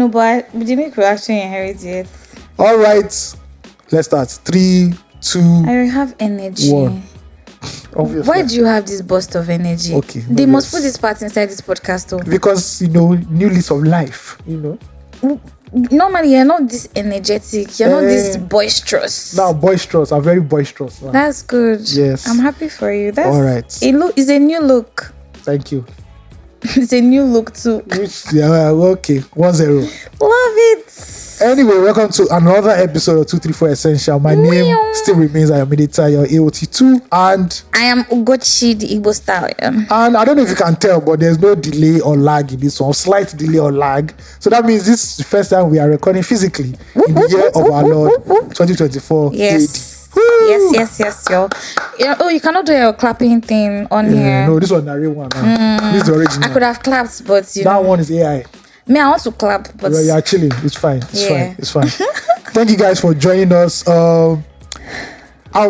No, but we didn't actually inherit it. All right. Let's start. 3, 2, I have energy. 1. Obviously. Why do you have this burst of energy? Okay. They must put this part inside this podcast though. Because, new lease of life, Normally, you're not this energetic. You're not this boisterous. Now, boisterous. I'm very boisterous. Now. That's good. Yes. I'm happy for you. That's all right. It's a new look. Thank you. It's a new look too. Okay. 1-0. Love it. Anyway, welcome to another episode of 234 Essential. My name still remains Abido, your AOT2, and I am Ugochi, the Igbo stallion. And I don't know if you can tell, but there's no delay or lag in this one. Slight delay or lag. So that means this is the first time we are recording physically in the year of our Lord 2024. Yes. Yes, yo. Oh, you cannot do your clapping thing on here. No, this one is the real one. This is the original. I could have clapped, but that one is AI. Me, I want to clap, but you're chilling. It's fine. It's fine. Thank you guys for joining us. I'll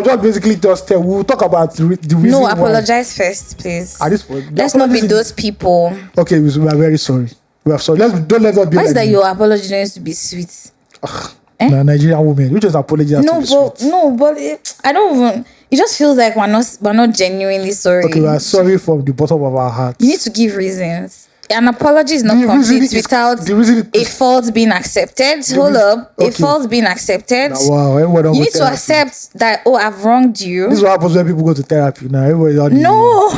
just basically we'll talk about the reason. No, apologize first, please. At this point, let's not be those people. Okay, we are very sorry. We are sorry. Don't let us be. Why is that your apology needs to be sweet? Nigerian woman, which is apology. But I don't even. It just feels like we're not genuinely sorry. Okay, we are sorry from the bottom of our hearts. You need to give reasons. An apology is not complete without a fault being accepted. Hold up. Okay. A fault being accepted. Wow. You need to accept that, I've wronged you. This is what happens when people go to therapy now. No.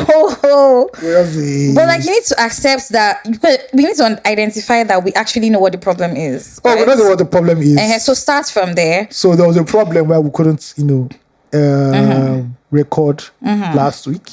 But like, you need to accept that, because we need to identify that we actually know what the problem is. Right? We don't know what the problem is. So start from there. So there was a problem where we couldn't, record last week.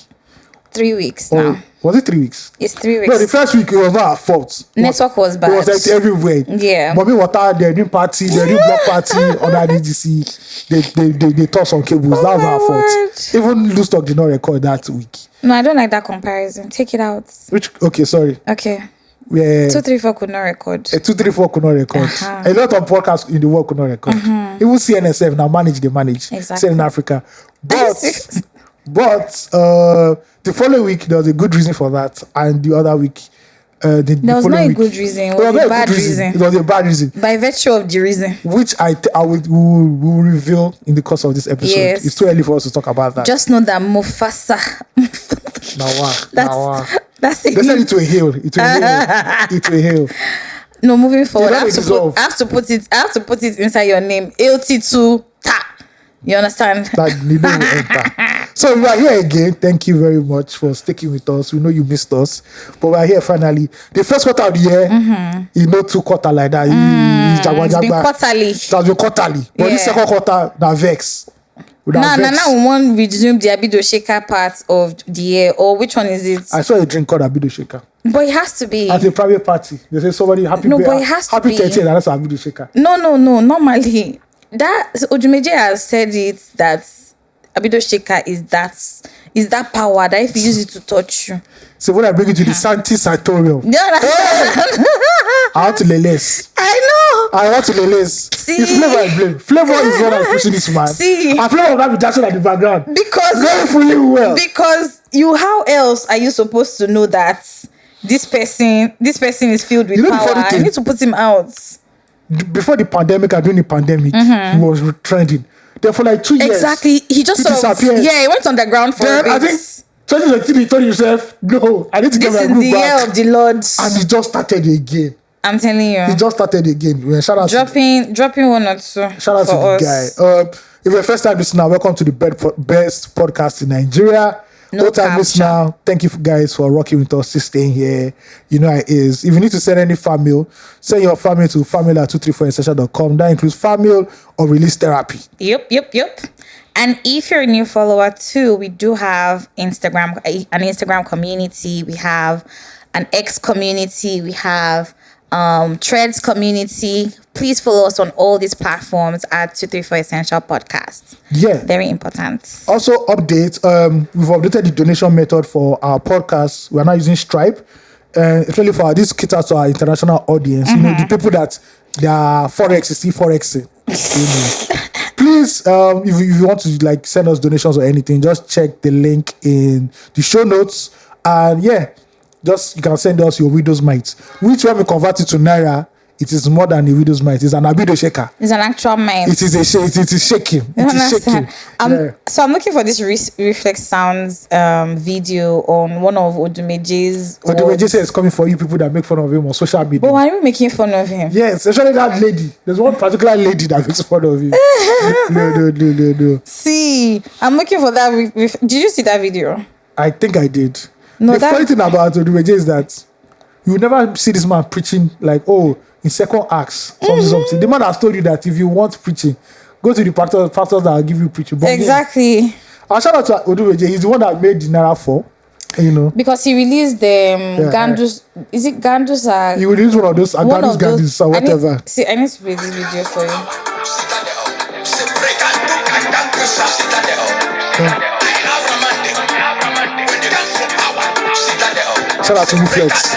3 weeks now. Was it 3 weeks? It's 3 weeks. No, the first week it was not our fault. Network was bad. It was like everywhere. Yeah. Mommy water, they didn't party, they didn't block party on that DDC. They tossed on cables. That was our fault. Even Loose Talk did not record that week. No, I don't like that comparison. Take it out. Okay, sorry. Okay. Yeah. 234 could not record. 234 could not record. A lot of podcasts in the world could not record. Even CNSF now they manage. Exactly. In Africa. But the following week there was a good reason for that, and the other week there was not a good reason. It was a bad reason. It was a bad reason. By virtue of the reason, which I will reveal in the course of this episode. Yes. It's too early for us to talk about that. Just know that Mufasa. That's it. They said it will heal. It will heal. No, moving forward, I have to put it inside your name. AOT2. You understand? That need will enter. So we are here again. Thank you very much for sticking with us. We know you missed us, but we are here finally. The first quarter of the year, 2 quarter like that. It's been quarterly. It has been quarterly. But the second quarter, now vex. Now we want to resume the Abido shaker part of the year, or which one is it? I saw a drink called Abido shaker. But it has to be at a private party. They say somebody happy. No, but it has to be. Happy 30th, that's Abido shaker. No. Normally, that Ojumeje has said it that Abido shaker is that power that if you use it to touch you. So when I bring it to the Santi Sartorium, I want to less. I want to less. See, it's Flavor I blame. Flavor is what I'm pushing this man. See, and Flavor will not be dancing at the background because very fully well. Because how else are you supposed to know that this person is filled with power? I need to put him out. Before the pandemic and during the pandemic, he was trending. Then for like 2 years, exactly, he just disappeared. He went underground for a bit. I think 2023, he told himself, "No, I need to get my group back." This is the year of the Lord, and he just started again. I'm telling you, he just started again. Shout out dropping 1 or 2. Shout out to the guy. If you're first time listener, welcome to the best podcast in Nigeria. Old time listener, thank you guys for rocking with us, still staying here. You know how it is. If you need to send any fan mail, send your fan mail to fanmail@234essential.com. That includes fan mail or release therapy. Yep. And if you're a new follower too, we do have an Instagram community. We have an X community. We have Threads community. Please follow us on all these platforms at 234 Essential Podcast. Yeah. Very important. Also, update. We've updated the donation method for our podcast. We're now using Stripe. Especially for this caters to our international audience. You know, the people that they are Forex, still Forexing. Please, if you want to send us donations or anything, just check the link in the show notes. And you can send us your widow's mite, which when we convert it to Naira it is more than a widow's mite. It's an Abido shaker. It's an actual mite. It is it is shaking. It is shaking. So I'm looking for this reflex sounds video on one of Odumeje's. Odumeje says coming for you people that make fun of him on social media. But why are you making fun of him? Yes, especially that lady. There's one particular lady that makes fun of him. No. See, I'm looking for that. Did you see that video? I think I did. No, the funny thing about Odumeje is that you will never see this man preaching like, oh, in second acts, something. The man has told you that if you want preaching, go to the pastors that will give you preaching. But exactly. I'll shout out to Odumeje. He's the one that made the Naira 4. You know, because he released the Gandus. Is it Gandus? He released one of those Gandus or whatever. I need to play this video for you. Shout out to Reflex.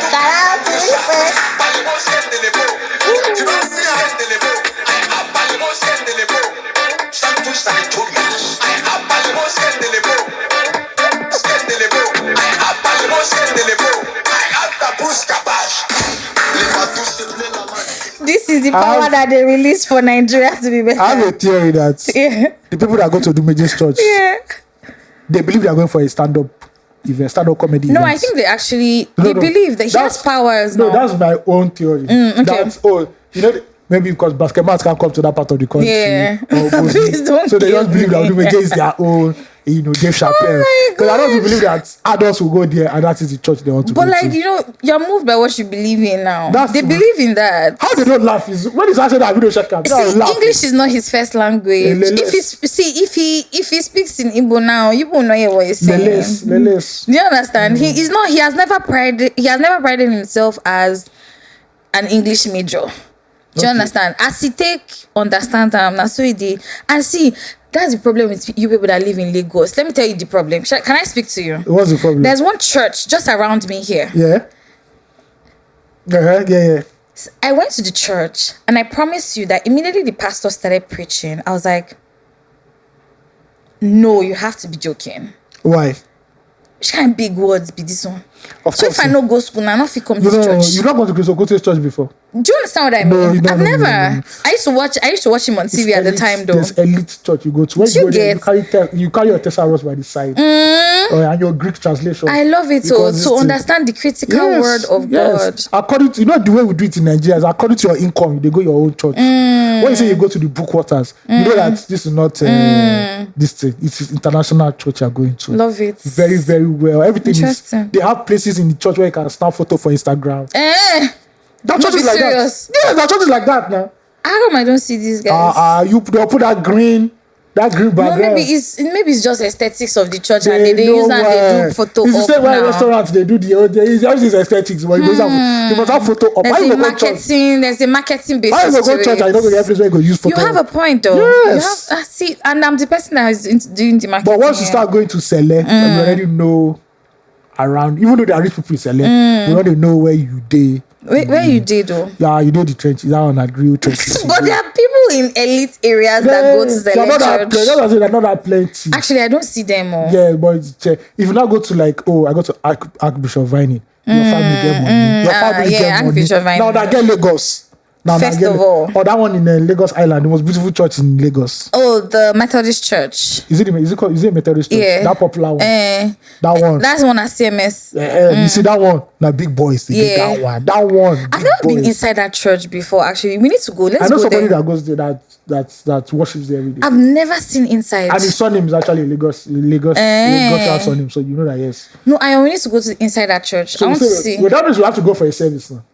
This is the power that they release for Nigeria to be better. I have a theory that the people that go to Odumeje's church, they believe they are going for a stand-up comedy event. I think they actually believe that he has powers. No, that's my own theory. Okay. That's maybe because basketball can't come to that part of the country. Yeah. Please don't. So they just believe that Odumeje is their own, Dave Chappelle. Because I don't believe that adults will go there and that is the church they want to go to. But you're moved by what you believe in now. They believe in that. How they don't laugh is when it's actually that video check out. English is not his first language. If he speaks in Igbo now, you won't know what he's saying. Leles. Do you understand? He has never prided himself as an English major. Do you understand? As he understand that's so he did. And see, that's the problem with you people that live in Lagos. Let me tell you the problem. Can I speak to you? What's the problem? There's one church just around me here. Yeah. Yeah. I went to the church and I promise you that immediately the pastor started preaching, I was like, no, you have to be joking. Why? Which kind of big words be this one? Of so course. If I no go school, I not fit come this church. You've not gone to Okote's church before. Do you understand what I mean? I've never. No. I used to watch him on TV at the time though. There's elite church you go to. When you go there, you carry your thesaurus by the side. And your Greek translation. I love it to understand the critical word of God. According to the way we do it in Nigeria is according to your income, they go your own church. When you say you go to the book waters, you know that this is not this thing. It's international church you're going to. Love it. Very, very well. Everything is. They have places in the church where you can snap photo for Instagram. That church is like that. Yeah, that church is like that now. How come I don't see these guys? They'll put that green background. No, maybe it's just aesthetics of the church and they use and they do photo. It's the same way restaurants they do it's always aesthetics, but you must have photo up. There's a marketing basis. I go church, I don't go every place where you go use photo. You have a point though. Yes. You have, see, and I'm the person that is doing the marketing. But once you start going to Sele, you already know around, even though there are rich people in Sele, you already know where you did. Where you did though? Yeah, you know the trenches. That one at real trenches. But there are people in elite areas that go to the church. They're not that plenty. Actually, I don't see them more. Yeah, but if you now go to I go to Archbishop Vining, your family get money. Your family get money. Now they get Lagos. First of all. Or that one in Lagos Island, the most beautiful church in Lagos. Oh, the Methodist Church. Is it a Methodist church? Yeah. That popular one. That one. That's one at CMS. You see that one? Like big boys. That one. I've never been inside that church before, actually. We need to go. Let's go. I know somebody that goes there that worships there every day. I've never seen inside. And his surname is actually Lagos surname, so you know that, yes. No, I only need to go to inside that church. I want to see. Well, that means we have to go for a service now.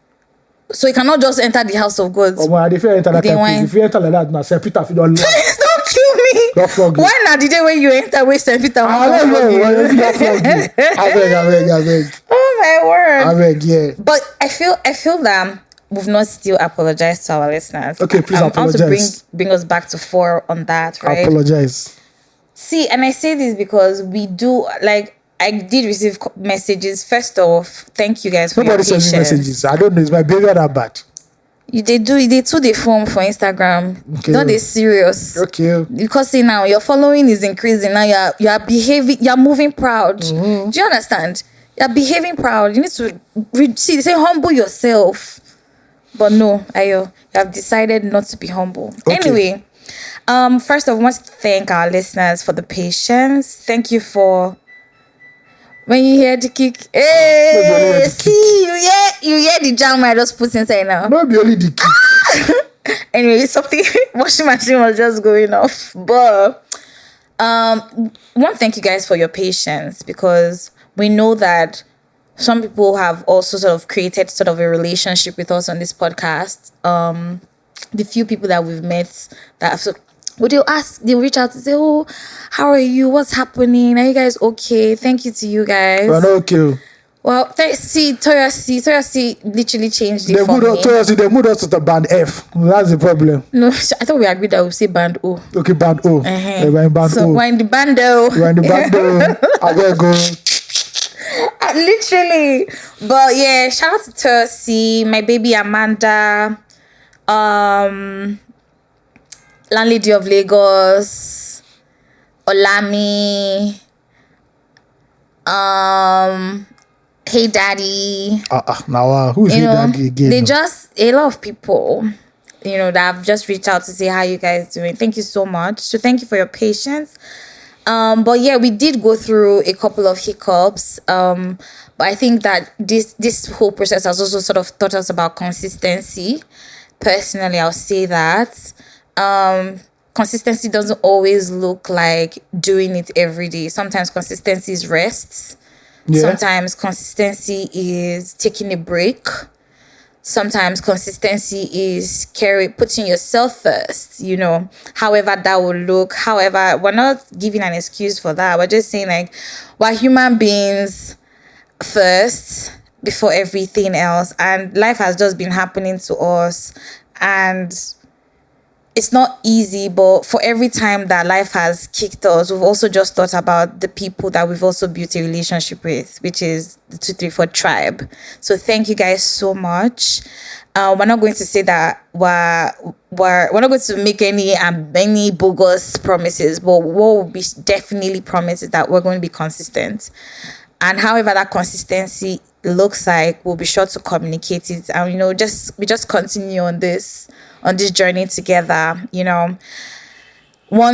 So you cannot just enter the house of God. Oh, well, if you enter that if you enter like that, now St. Peter, if you don't learn. Please don't kill me. Don't flog you. Why not the day when you enter with St. Peter? I don't know. Don't flog you. I beg. Oh my word. I beg, yeah. But I feel that we've not still apologized to our listeners. Okay, please apologize. I want to bring us back to 4 on that, right? Apologize. See, and I say this because we do, I did receive messages. First off, thank you guys for your patience. Nobody sends me messages. I don't know. Is my behavior that bad? They too they form for Instagram. Okay. Don't they serious? Okay. Because see now your following is increasing. Now you're behaving. You're moving proud. Mm-hmm. Do you understand? You're behaving proud. You need to they say humble yourself. But no, Ayo, you have decided not to be humble. Okay. Anyway, first of all, I want to thank our listeners for the patience. Thank you for when you hear the kick. Hey, see, you hear the jam I just put inside now. Not be only the kick. Anyway, something washing machine was just going off. But one, thank you guys for your patience, because we know that some people have also sort of created sort of a relationship with us on this podcast. The few people that we've met that have, they'll reach out to say, oh, how are you? What's happening? Are you guys okay? Thank you to you guys. We're not okay. Well, Toya C literally changed it They for me. They moved us to the band F. That's the problem. No, I thought we agreed that we'll say band O. Okay, band O. We're in band So O. we're in the band O. We're in the band O. I gotta go. Literally. But yeah, shout out to Toya C, my baby Amanda, Landlady of Lagos, Olami, Hey Daddy. Now who is Hey Daddy again? They just, a lot of people, that have just reached out to say how you guys doing. Thank you so much. So thank you for your patience. But yeah, we did go through a couple of hiccups. But I think that this whole process has also sort of taught us about consistency. Personally, I'll say that. Consistency doesn't always look like doing it every day. Sometimes consistency is rest. Yeah. Sometimes consistency is taking a break. Sometimes consistency is putting yourself first, however that will look. However, we're not giving an excuse for that. We're just saying, like, we're human beings first before everything else. And life has just been happening to us. And it's not easy, but for every time that life has kicked us, we've also just thought about the people that we've also built a relationship with, which is the 234 tribe. So thank you guys so much. We're not going to say that we're not going to make any bogus promises, but what we definitely promise is that we're going to be consistent. And however that consistency looks like, we'll be sure to communicate it. And we just continue on this journey together. 1,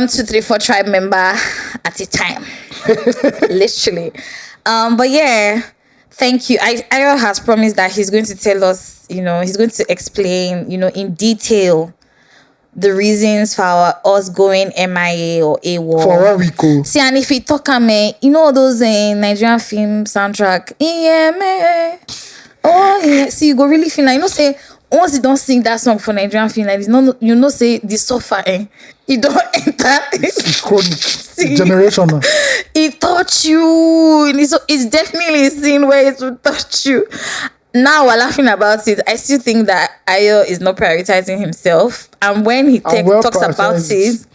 2, 3, 4 tribe member at a time. Literally. But yeah, thank you. Ayo has promised that he's going to tell us, he's going to explain, in detail the reasons for us going MIA or AWOL. For 1 week. See, and if we talk all those Nigerian film soundtrack, see, you go really feel like, say, once you don't sing that song for Nigerian film, like, say the suffer, you don't enter. It's chronic. It's generational. It touch you. It's definitely a scene where it will touch you. Now we're laughing about it. I still think that Ayo is not prioritizing himself. And when he talks about it,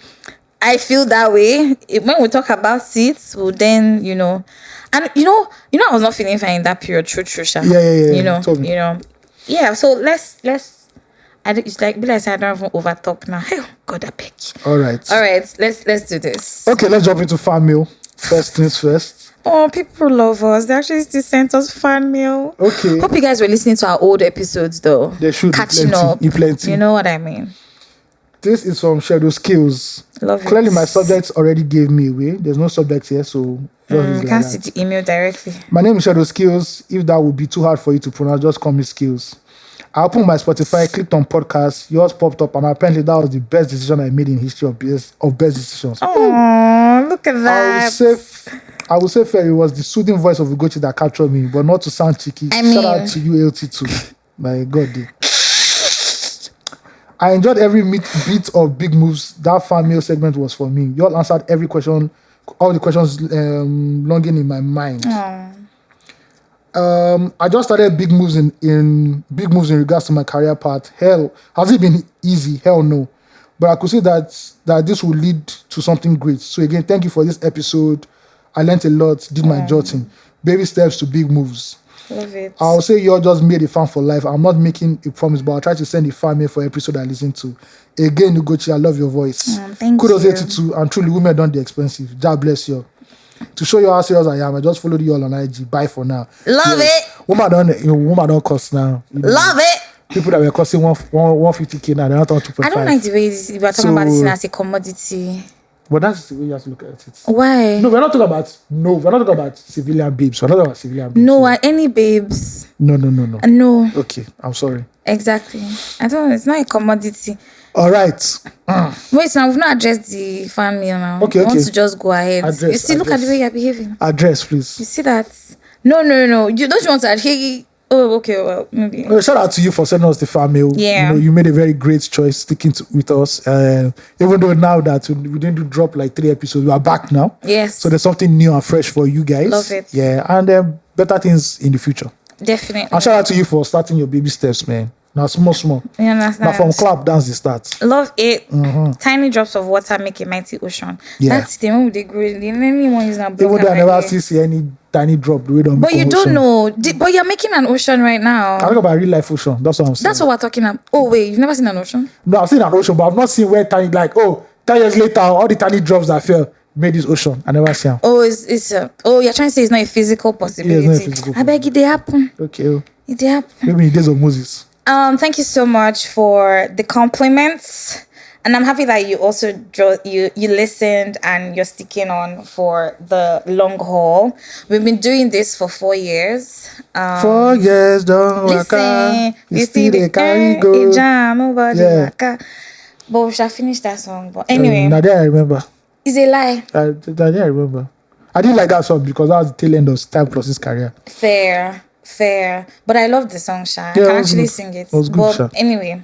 I feel that way. When we talk about it, well, then, and I was not feeling fine in that period. True, Sha. Yeah. Yeah, so let's it's like I said, I don't even over talk now. Hey, God, I beg. All right, let's do this. Okay, let's jump into fan mail. First things first. Oh, people love us. They actually still sent us fan mail. Okay. Hope you guys were listening to our old episodes though. They should catching up. Plenty. You know what I mean? This is from Shadow Skills. Love Clearly, it. my subjects already gave me away. There's no subject here, so you can't see the email directly. My name is Shadow Skills. If that would be too hard for you to pronounce, just call me Skills. I opened my Spotify, clicked on podcast, yours popped up, and apparently that was the best decision I made in history of best decisions. Oh, look at that. I would say fair, it was the soothing voice of Ugochi that captured me, but not to sound cheeky. Shout out to you, AOT2. My God. I enjoyed every bit of Big Moves. That fan mail segment was for me. You all answered every question, all the questions longing in my mind. I just started big moves in regards to my career path. Hell, has it been easy? Hell no. But I could say that this will lead to something great. So again, thank you for this episode. I learned a lot, did my jotting. Baby steps to big moves. Love it. I'll say you all just made a fan for life. I'm not making a promise, but I'll try to send a fan mail for episode I listen to. Again, Ugochi, I love your voice. Thank Kudos you. AOT2, and truly women don't the expensive. God bless you. To show you how serious I am, I just followed you all on IG. Bye for now. Love it. Woman don't cost now. Love it. People that were costing 150K now, they're not on 2.5. I don't like the way we are talking about this thing as a commodity. But that's the way you have to look at it. Why? No, we're not talking about civilian babes. We're not talking about civilian babes. No, any babes. No. No. Okay, I'm sorry. Exactly. I don't know. It's not a commodity. All right. Wait, now we've not addressed the fan mail now. Okay. You want to just go ahead. Address, you see, look at the way you're behaving. Address, please. You see that? No. You don't want to add. Oh, okay. Well, maybe. Well, shout out to you for sending us the fan mail. Yeah. You made a very great choice sticking with us. Even though now that we didn't drop like 3 episodes, we are back now. Yes. So there's something new and fresh for you guys. Love it. Yeah, and better things in the future. Definitely. And shout out to you for starting your baby steps, man. Now small. You understand? Now from clap, dance the start. Love it. Tiny drops of water make a mighty ocean. Yeah. That's the one with the grow. Anyone is not Even broken. though I never see any tiny drop, we don't. But you don't know. But you're making an ocean right now. I talk about real life ocean. That's what I'm saying. That's what we're talking about. Oh wait, you've never seen an ocean? No, I've seen an ocean, but I've not seen where tiny 10 years later, all the tiny drops that fell made this ocean. I never see them. Oh, you're trying to say it's not a physical possibility. Yeah, it's not a physical I beg it, they happen. Okay. It they happen. Maybe in the days of Moses. Thank you so much for the compliments. And I'm happy that you also you listened and you're sticking on for the long haul. We've been doing this for 4 years. 4 years, don't Listen, you see the carry go. Yeah. But we shall finish that song. But anyway, Now I remember. it's a lie. I remember. I didn't like that song because that was the tail end of Style Plus's career. Fair. But I love the song, Sha. I Yeah, can actually sing it. It was good, but Sha. anyway,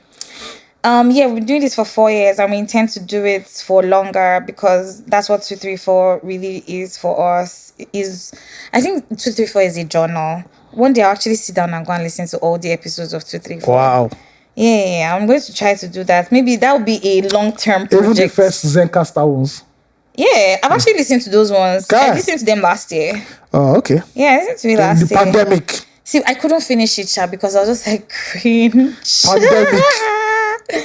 we've been doing this for 4 years and we intend to do it for longer because that's what 234 really is for us. I think 234 is a journal. One day I'll actually sit down and go and listen to all the episodes of 234. Wow. Yeah, I'm going to try to do that. Maybe that will be a long-term project. Even the first Zencaster ones. Yeah, I've actually listened to those ones. God. I listened to them last year. Oh, okay. Yeah, I listened to it last The year. pandemic. See, I couldn't finish it, Sha, because I was just like cringe. Pandemic. It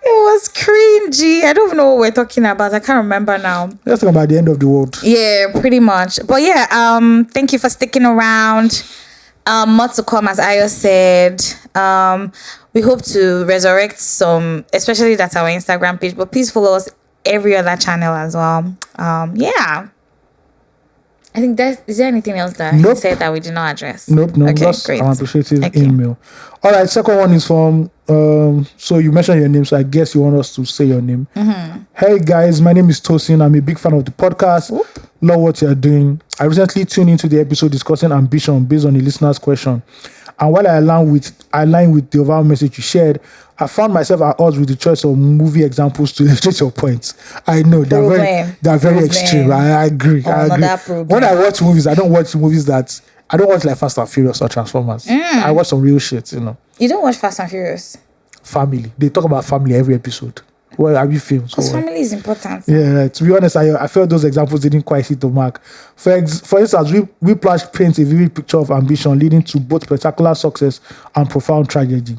was cringy. I don't know what we're talking about. I can't remember now. Let's talk about the end of the world. Yeah, pretty much. But yeah, thank you for sticking around. More to come, as Ayo said. We hope to resurrect some, especially that's our Instagram page. But please follow us every other channel as well. Yeah. I think is there anything else that he said that we did not address? Nope. Okay, That's great. an appreciative Okay. email. All right, second one is from so you mentioned your name, so I guess you want us to say your name. Hey guys, my name is Tosin. I'm a big fan of the podcast. Love what you're doing. I recently tuned into the episode discussing ambition based on a listener's question. And while I align with the overall message you shared, I found myself at odds with the choice of movie examples to illustrate your points. I know they're very extreme. I agree. When I watch movies, I don't watch like Fast and Furious or Transformers. I watch some real shit, You don't watch Fast and Furious? Family. They talk about family every episode. Well, have you filmed? Because family is important. Yeah, to be honest, I felt those examples didn't quite hit the mark. For instance, Whiplash paints a vivid picture of ambition leading to both spectacular success and profound tragedy,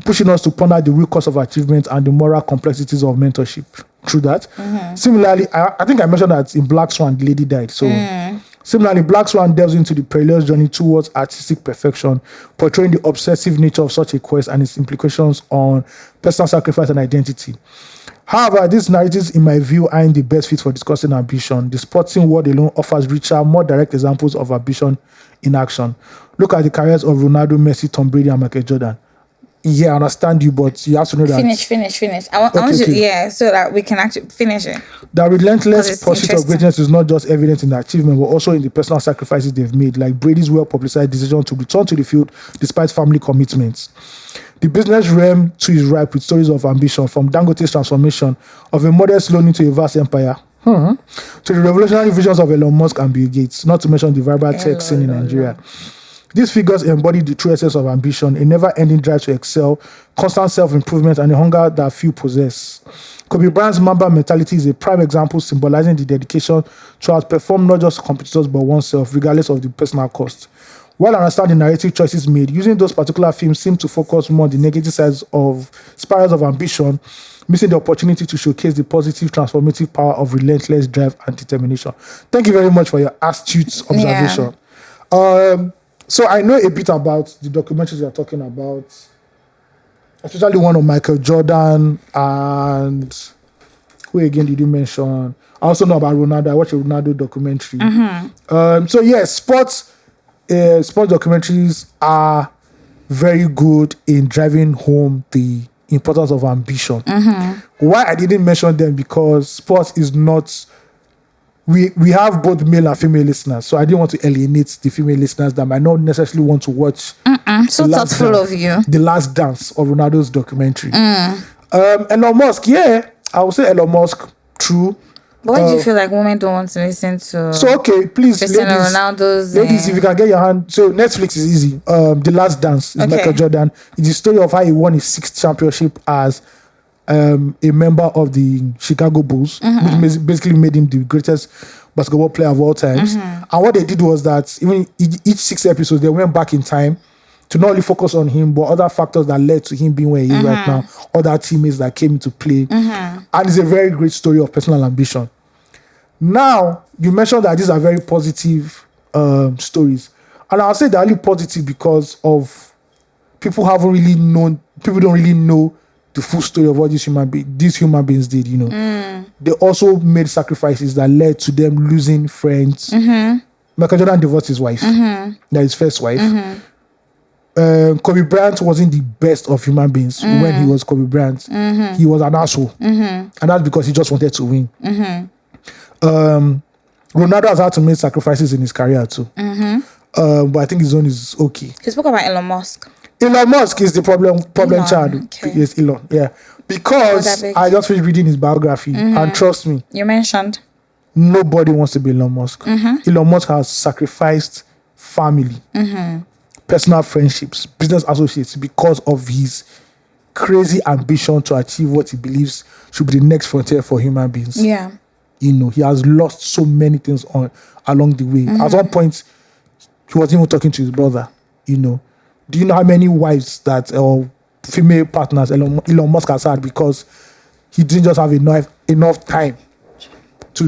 pushing us to ponder the real cost of achievement and the moral complexities of mentorship. True that. Similarly, I think I mentioned that in Black Swan, the lady died. So similarly, Black Swan delves into the perilous journey towards artistic perfection, portraying the obsessive nature of such a quest and its implications on personal sacrifice and identity. However, these narratives, in my view, aren't the best fit for discussing ambition. The sporting world alone offers richer, more direct examples of ambition in action. Look at the careers of Ronaldo, Messi, Tom Brady, and Michael Jordan. Yeah, I understand you, but you have to know that... Finish. I want you, yeah, so that we can actually finish it. The relentless pursuit of greatness is not just evident in the achievement, but also in the personal sacrifices they've made, like Brady's well-publicized decision to return to the field despite family commitments. The business realm too is ripe with stories of ambition, from Dangote's transformation of a modest loan into a vast empire, to the revolutionary visions of Elon Musk and Bill Gates, not to mention the vibrant tech scene in Nigeria. These figures embody the true essence of ambition, a never-ending drive to excel, constant self-improvement, and a hunger that few possess. Kobe Bryant's Mamba mentality is a prime example symbolizing the dedication to outperform not just competitors but oneself, regardless of the personal cost. While I understand the narrative choices made, using those particular films seem to focus more on the negative sides of spirals of ambition, missing the opportunity to showcase the positive, transformative power of relentless drive and determination. Thank you very much for your astute observation. Yeah. So I know a bit about the documentaries you're talking about. especially one of Michael Jordan and who again did you mention? I also know about Ronaldo. I watched a Ronaldo documentary. So yes, sports documentaries are very good in driving home the importance of ambition. Why I didn't mention them, because sports is not, we have both male and female listeners, so I didn't want to alienate the female listeners that might not necessarily want to watch So thoughtful of you. The Last Dance of Ronaldo's documentary. Elon Musk, yeah, I would say Elon Musk, true. Why do you feel like women don't want to listen to So okay, please, Cristiano Ronaldo's ladies, if you can get your hand. So Netflix is easy. The Last Dance is Michael Jordan. It's the story of how he won his 6th championship as a member of the Chicago Bulls, which basically made him the greatest basketball player of all times. And what they did was that even each 6 episodes, they went back in time to not only focus on him, but other factors that led to him being where he is right now, other teammates that came into play. And it's a very great story of personal ambition. Now, you mentioned that these are very positive stories. And I'll say they're only positive because of people don't really know the full story of what these human beings did, you know. They also made sacrifices that led to them losing friends. Michael Jordan divorced his wife. That his first wife. Kobe Bryant wasn't the best of human beings when he was Kobe Bryant. He was an asshole. And that's because he just wanted to win. Ronaldo has had to make sacrifices in his career too. But I think his own is okay. He spoke about Elon Musk. Elon Musk is the problem Elon, child. okay. Yes, Elon. Yeah. Because I just finished reading his biography, and trust me, You mentioned. nobody wants to be Elon Musk. Elon Musk has sacrificed family, personal friendships, business associates because of his crazy ambition to achieve what he believes should be the next frontier for human beings. Yeah. You know, he has lost so many things along the way. At one point, he wasn't even talking to his brother. You know, do you know how many wives that or female partners Elon Musk has had because he didn't just have enough time to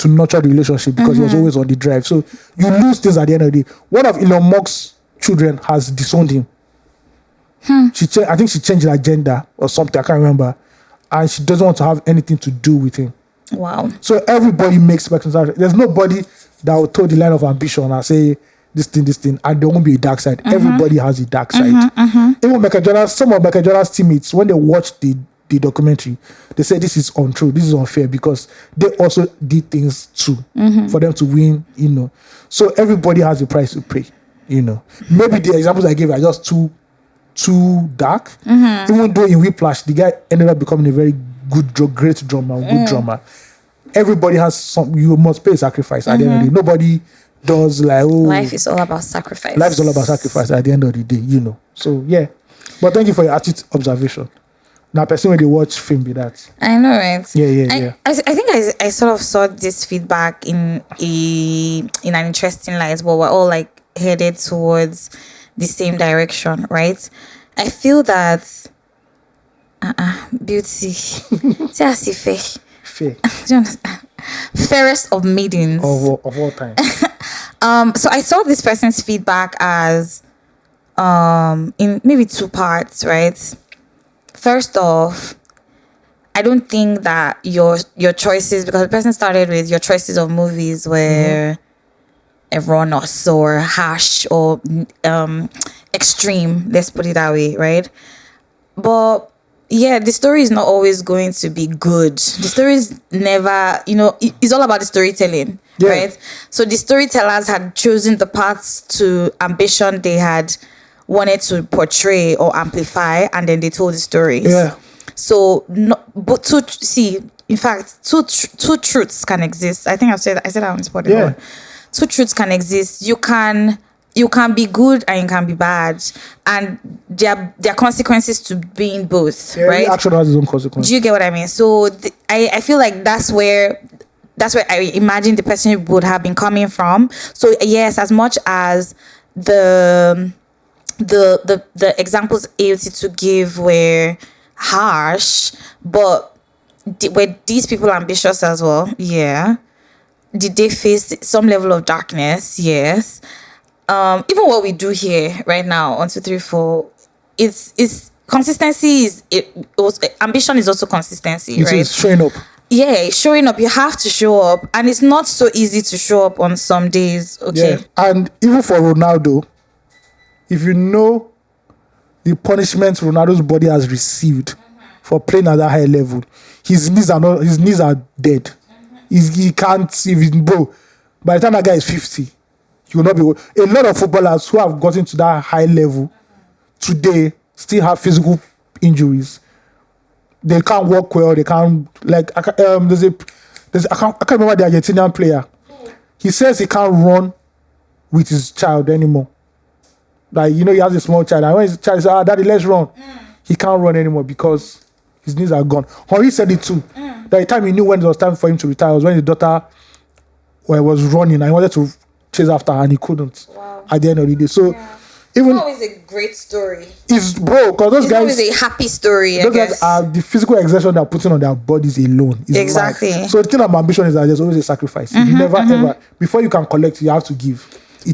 nurture the relationship because he was always on the drive. So you lose things at the end of the day. One of Elon Musk's children has disowned him. I think she changed her gender or something. I can't remember, and she doesn't want to have anything to do with him. Wow. So everybody makes spectrum. There's nobody that will toe the line of ambition and say this thing, and there won't be a dark side. Everybody has a dark side. Even Michael Jordan, some of Michael Jordan's teammates, when they watched the documentary, they said this is untrue, this is unfair, because they also did things too for them to win, you know. So everybody has a price to pay, you know. Maybe the examples I gave are just too dark. Even though in Whiplash, the guy ended up becoming a very great drummer, good drummer. Everybody has you must pay a sacrifice at the end of the day. Nobody does Life is all about sacrifice. Life is all about sacrifice at the end of the day, you know. So yeah. But thank you for your acute observation. Now, person when they watch film be that. I know, right? Yeah. I think I sort of saw this feedback in an interesting light, but we're all like headed towards the same direction, right? I feel that beauty. See, I see fair. Fair. Do you understand? Fairest of maidens. Of all time. So I saw this person's feedback as in maybe 2 parts, right? First off, I don't think that your choices, because the person started with your choices of movies were erroneous or harsh or extreme, let's put it that way, right? But yeah, the story is not always going to be good. The story is never, it's all about the storytelling, right? So the storytellers had chosen the paths to ambition they had wanted to portray or amplify, and then they told the stories. Yeah. So, in fact, two truths can exist. I think I said that on this podcast. Yeah. 2 truths can exist. You can be good and you can be bad, and there are consequences to being both, right? Every action has its own consequences. Do you get what I mean? So I feel like that's where I imagine the person would have been coming from. So yes, as much as the examples AOT2 give were harsh, but were these people ambitious as well? Yeah. Did they face some level of darkness? Yes. Even what we do here right now on 234, it's consistency is ambition is also consistency, It right? is showing up. Yeah, showing up. You have to show up, and it's not so easy to show up on some days. Okay. Yeah. And even for Ronaldo, if you know the punishment Ronaldo's body has received for playing at that high level, his knees are dead. He can't even bro. By the time that guy is 50, he will not be. A lot of footballers who have gotten to that high level today still have physical injuries. They can't walk well. They can't there's I can't remember the Argentinian player. He says he can't run with his child anymore. Like, he has a small child, and when his child says, "Daddy, let's run," he can't run anymore because his knees are gone. Henri said it too. That the time he knew when it was time for him to retire was when his daughter was running and he wanted to chase after her and he couldn't. Wow. At the end of the day. So even It's always a great story. it's because those It's guys, always a happy story. I those guess. guys are the physical exertion they're putting on their bodies alone. Is Exactly. mad. So the thing about ambition is that there's always a sacrifice. You never ever, before you can collect, you have to give.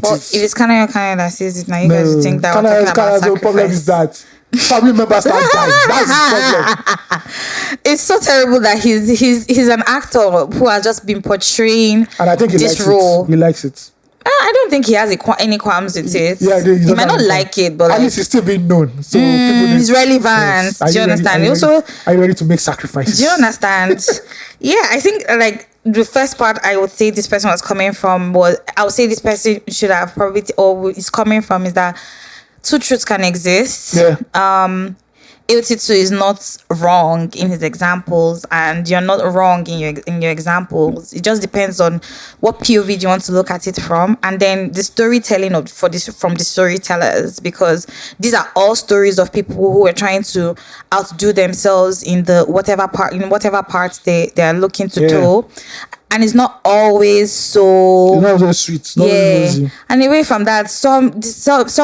Well, if it's kind of your kind that says it now, you guys would think that we're talking about the problem is sacrifice. that family members start dying. That's the problem. It's so terrible that he's an actor who has just been portraying And I think he this likes role. it. He likes it. I don't think he has any qualms with it. Yeah, he might not like it, but at like, least he's still being known. So people it's relevant. Yes. Do you understand? Are you ready to make sacrifices? Do you understand? Yeah, I think like the first part I would say this person was coming from was I would say this person should have probably or is coming from is that two truths can exist. Yeah. AOT2 is not wrong in his examples, and you're not wrong in your examples. It just depends on what POV you want to look at it from, and then the storytelling from the storytellers, because these are all stories of people who are trying to outdo themselves in whatever parts they are looking to do. And it's not always so. It's not always sweet. It's not always easy. And away from that, some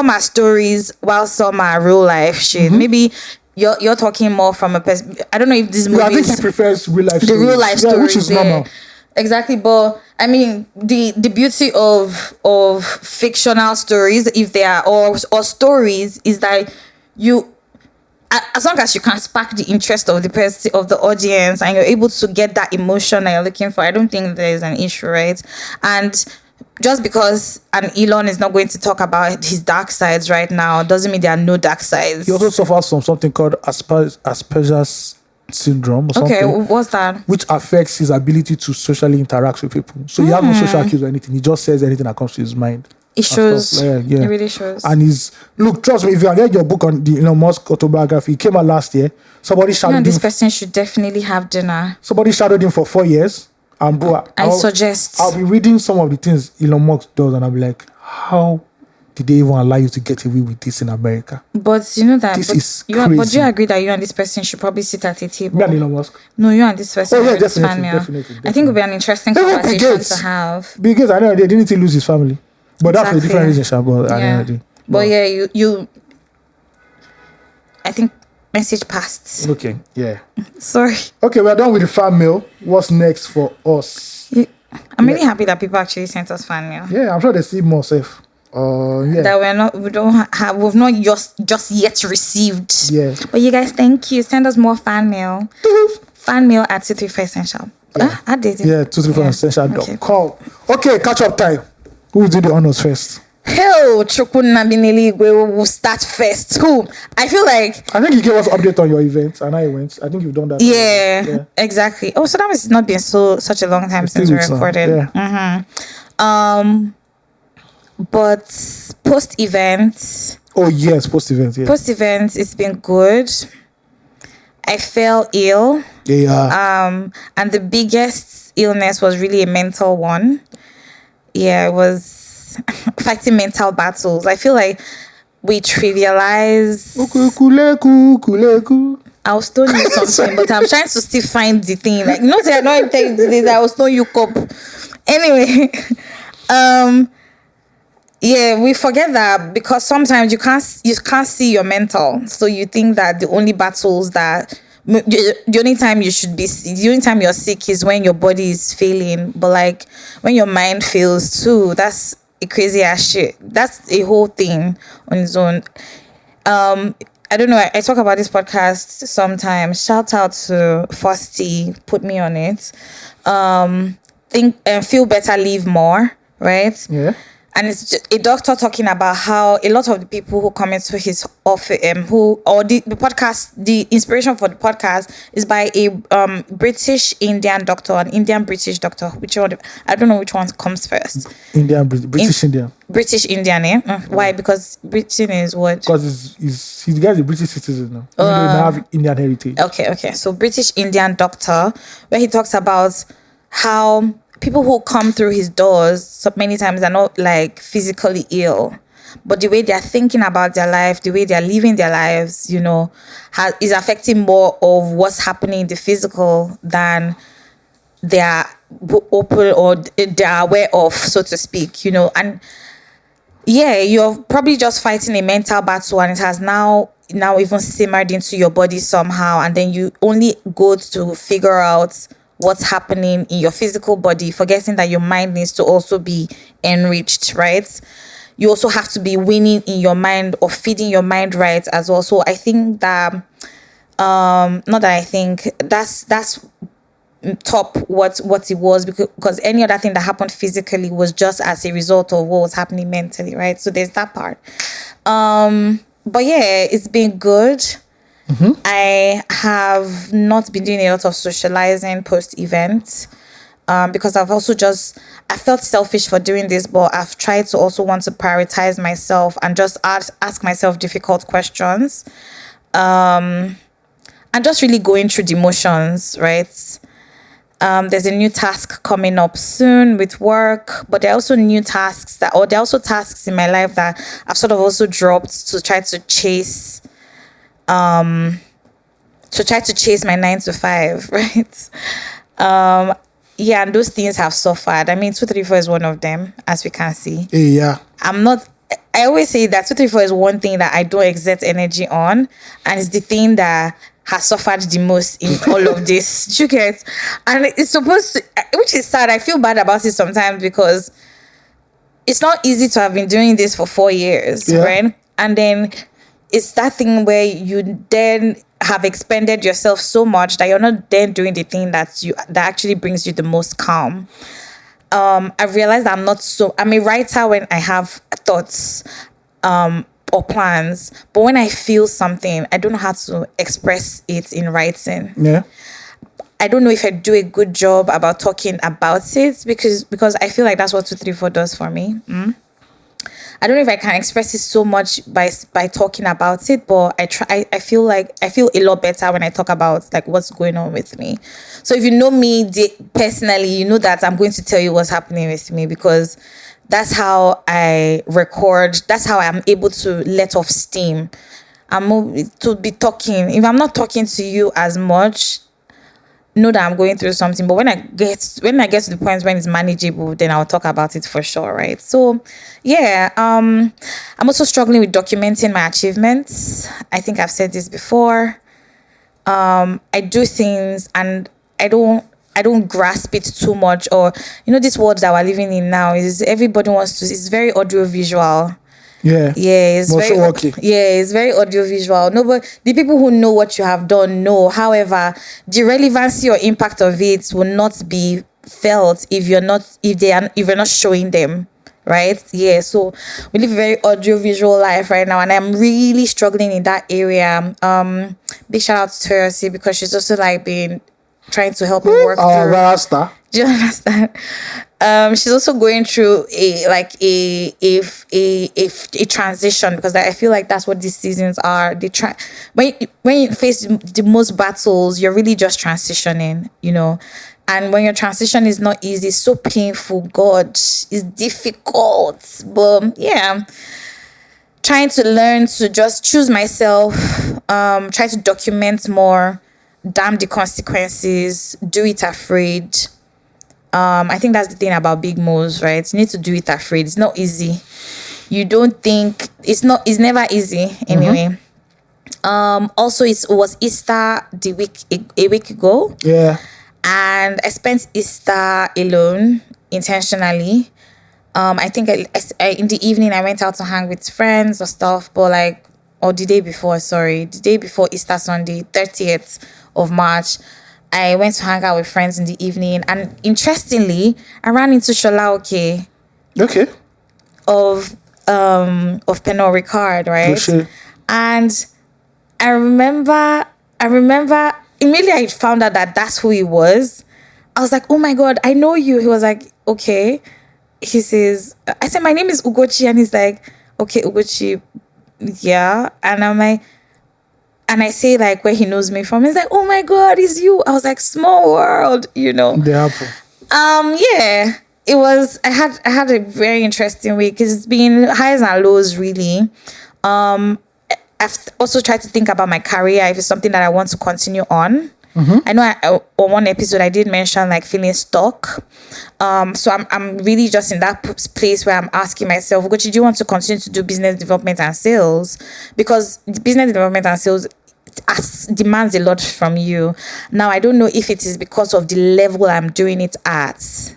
are stories, while some are real life shit. Maybe you're talking more from a perspective. I don't know if this movie. I think he prefers real life. The real life stories, which is normal. Exactly, but I mean the beauty of fictional stories, if they are or stories, is that you. As long as you can spark the interest of the audience and you're able to get that emotion that you're looking for, I don't think there's an issue, right? And just because an Elon is not going to talk about his dark sides right now doesn't mean there are no dark sides. He also suffers from something called Asperger's syndrome or something. Okay, what's that? Which affects his ability to socially interact with people. So he has no social cues or anything. He just says anything that comes to his mind. It shows. Yeah. It really shows. And trust me, if you can get your book on the Elon Musk autobiography, it came out last year. Somebody shadowed him. This person should definitely have dinner. Somebody shadowed him for 4 years. And bro, I suggest. I'll be reading some of the things Elon Musk does, and I'll be like, how did they even allow you to get away with this in America? But you know that. This is crazy. But do you agree that you and this person should probably sit at a table? Me and Elon Musk. No, you and this person. Oh yeah, are definitely. I think it would be an interesting conversation to have. Because I know they didn't lose his family. But that's for a different reason, Shabba. But yeah, you I think message passed. Okay, yeah. Sorry. Okay, we're done with the fan mail. What's next for us? I'm really happy that people actually sent us fan mail. Yeah, I'm sure they see more safe. Yeah. That we've not just yet received. Yeah. But you guys, thank you. Send us more fan mail. Fan mail at 235 Essential. I did it. Yeah, 235essential.com. Okay, catch up time. Who will do the honors first? Hell, Chukwuna Binili will start first. Who? I feel like. I think you gave us update on your event and how it went. I think you've done that. Yeah, exactly. Oh, so that was not been such a long time since we recorded. Yeah. But post event. Oh yes, post event. Yeah. Post event, it's been good. I fell ill. Yeah. And the biggest illness was really a mental one. Yeah, it was fighting mental battles. I feel like we trivialize. I'll stone you something, but I'm trying to still find the thing. Like, I'm not telling you this. I will stone you cup. Anyway, yeah, we forget that because sometimes you can't see your mental, so you think that the only battles that. The only time you're sick is when your body is failing, but like when your mind fails too, that's a crazy ass shit. That's a whole thing on its own. I don't know. I talk about this podcast sometimes. Shout out to Fosty, put me on it. Think and feel better, live more, right? Yeah. And it's just a doctor talking about how a lot of the people who come into his office, the podcast, the inspiration for the podcast is by a British Indian doctor, an Indian British doctor. Which one? I don't know which one comes first. British Indian. British Indian, eh? Why? Because Britain is what? Because he's the guy's a British citizen now. Even though he might have Indian heritage. Okay. So British Indian doctor, where he talks about how people who come through his doors so many times are not like physically ill, but the way they're thinking about their life, the way they're living their lives, is affecting more of what's happening in the physical than they are open or they're aware of, so to speak, and yeah, you're probably just fighting a mental battle and it has now even simmered into your body somehow, and then you only go to figure out what's happening in your physical body, forgetting that your mind needs to also be enriched, right? You also have to be winning in your mind or feeding your mind right as well. So I think that, not that I think, that's top what it was, because any other thing that happened physically was just as a result of what was happening mentally, right? So there's that part. But yeah, it's been good. I have not been doing a lot of socializing post-event because I've also I felt selfish for doing this, but I've tried to also want to prioritize myself and just ask myself difficult questions and just really going through the motions, right? There's a new task coming up soon with work, but there are also new tasks there are also tasks in my life that I've sort of also dropped to try to chase my 9 to 5, right? Yeah, and those things have suffered. I mean, 234 is one of them, as we can see. Yeah. I always say that 234 is one thing that I don't exert energy on, and it's the thing that has suffered the most in all of this. Do you get? And it's supposed to, which is sad. I feel bad about it sometimes because it's not easy to have been doing this for 4 years, right? And then it's that thing where you then have expended yourself so much that you're not then doing the thing that actually brings you the most calm. I've realized I'm a writer when I have thoughts or plans, but when I feel something, I don't know how to express it in writing. Yeah. I don't know if I do a good job about talking about it because I feel like that's what 234 does for me. I don't know if I can express it so much by talking about it, but I try. I feel a lot better when I talk about like what's going on with me. So if you know me personally, you know that I'm going to tell you what's happening with me because that's how I record. That's how I'm able to let off steam. To be talking. If I'm not talking to you as much, know that I'm going through something, but when I get to the point when it's manageable, then I'll talk about it for sure, right? So yeah, I'm also struggling with documenting my achievements. I think I've said this before. I do things and I don't grasp it too much, or this world that we're living in now is everybody wants to. It's very audio visual. Yeah. It's very audiovisual. The people who know what you have done know. However, the relevancy or impact of it will not be felt if you're not showing them, right? Yeah. So we live a very audiovisual life right now, and I'm really struggling in that area. Big shout out to Toyosi because she's also like been trying to help me work through. Rasta. Do you understand? She's also going through a transition because I feel like that's what these seasons are. When you face the most battles, you're really just transitioning, And when your transition is not easy, it's so painful. God, it's difficult. But yeah, trying to learn to just choose myself. Try to document more. Damn the consequences. Do it afraid. I think that's the thing about big moves, right? You need to do it afraid. It's not easy. You don't think it's never easy anyway. Also it was Easter a week ago. Yeah. And I spent Easter alone intentionally. I think I in the evening I went out to hang with friends or stuff, but like or the day before, sorry, the day before Easter Sunday, 30th of March, I went to hang out with friends in the evening. And interestingly, I ran into Shola Oke Okay. of Pernod Ricard, right? Sure. And I remember immediately I found out that that's who he was. I was like, oh my God, I know you. He was like, okay. He says, I said, my name is Ugochi. And he's like, okay, Ugochi, yeah. And I'm like, and I say like where he knows me from. He's like, oh my God, it's you. I was like, small world, you know. The apple. Yeah. It was, I had a very interesting week because it's been highs and lows really. I've also tried to think about my career, if it's something that I want to continue on. I know on one episode I did mention like feeling stuck. So I'm really just in that place where I'm asking myself, Ugochi, do you want to continue to do business development and sales? Because business development and sales demands a lot from you. Now, I don't know if it is because of the level I'm doing it at.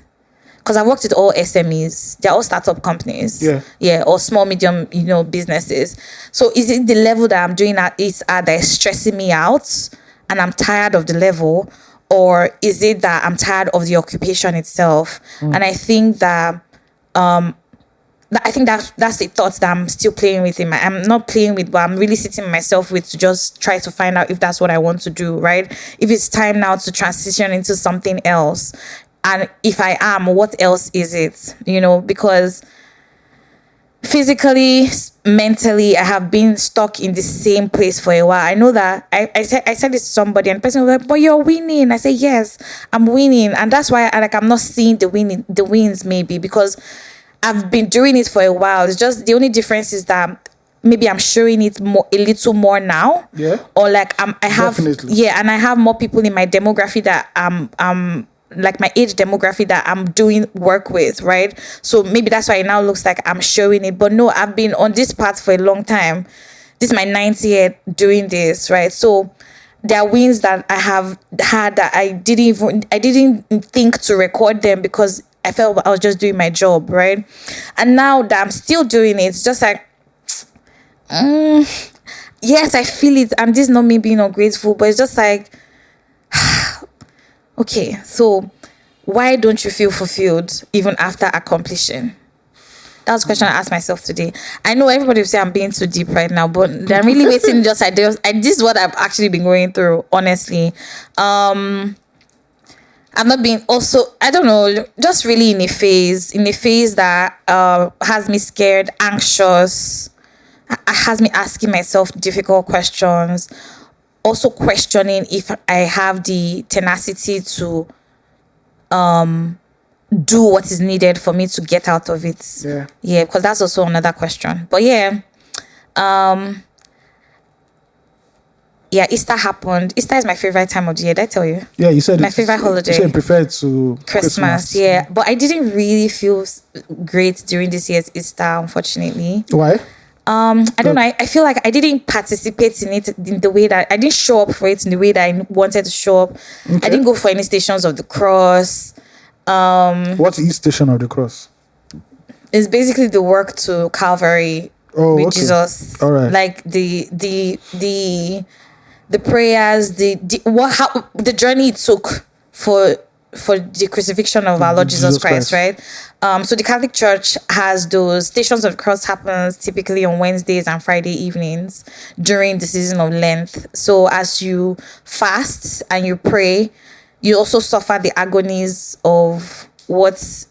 Because I've worked with all SMEs. They're all startup companies. Yeah, or small, medium, businesses. So is it the level that I'm doing at that is stressing me out and I'm tired of the level? Or is it that I'm tired of the occupation itself? And I think that that's the thoughts that I'm still playing with I'm not playing with, but I'm really sitting myself with to just try to find out if that's what I want to do, right? If it's time now to transition into something else. And if I am, what else is it? Because physically, mentally, I have been stuck in the same place for a while. I know that I said this to somebody and the person was like, but you're winning. I say, yes, I'm winning. And that's why I'm not seeing the wins maybe, because I've been doing it for a while. It's just the only difference is that maybe I'm showing it a little more now. Yeah. Or like I have, Definitely. yeah, and I have more people in my demography that like my age demography that I'm doing work with, right? So maybe that's why it now looks like I'm showing it. But no, I've been on this path for a long time. This is my 9th year doing this, right? So there are wins that I have had that I didn't think to record them because I felt I was just doing my job, right? And now that I'm still doing it, it's just like, yes, I feel it. And this is not me being ungrateful, but it's just like, okay, so why don't you feel fulfilled even after accomplishing? That was the question I asked myself today. I know everybody will say I'm being too deep right now, but I'm really waiting just like this. This is what I've actually been going through, honestly. I'm not being also, I don't know, just really in a phase that has me scared, anxious, has me asking myself difficult questions, also questioning if I have the tenacity to do what is needed for me to get out of it. Yeah, because that's also another question. But yeah, Easter happened. Easter is my favorite time of the year. Did I tell you? Yeah, you said my favorite holiday. You said you preferred to Christmas. Yeah, but I didn't really feel great during this year's Easter, unfortunately. Why? I don't know. I feel like I didn't participate in it in the way that I didn't show up for it in the way that I wanted to show up. Okay. I didn't go for any Stations of the Cross. What's East Station of the Cross? It's basically the work to Calvary with Jesus. All right. Like the prayers, the journey it took for the crucifixion of our Lord Jesus Christ, right? So the Catholic Church has those Stations of the Cross happens typically on Wednesdays and Friday evenings during the season of Lent. So as you fast and you pray, you also suffer the agonies of what's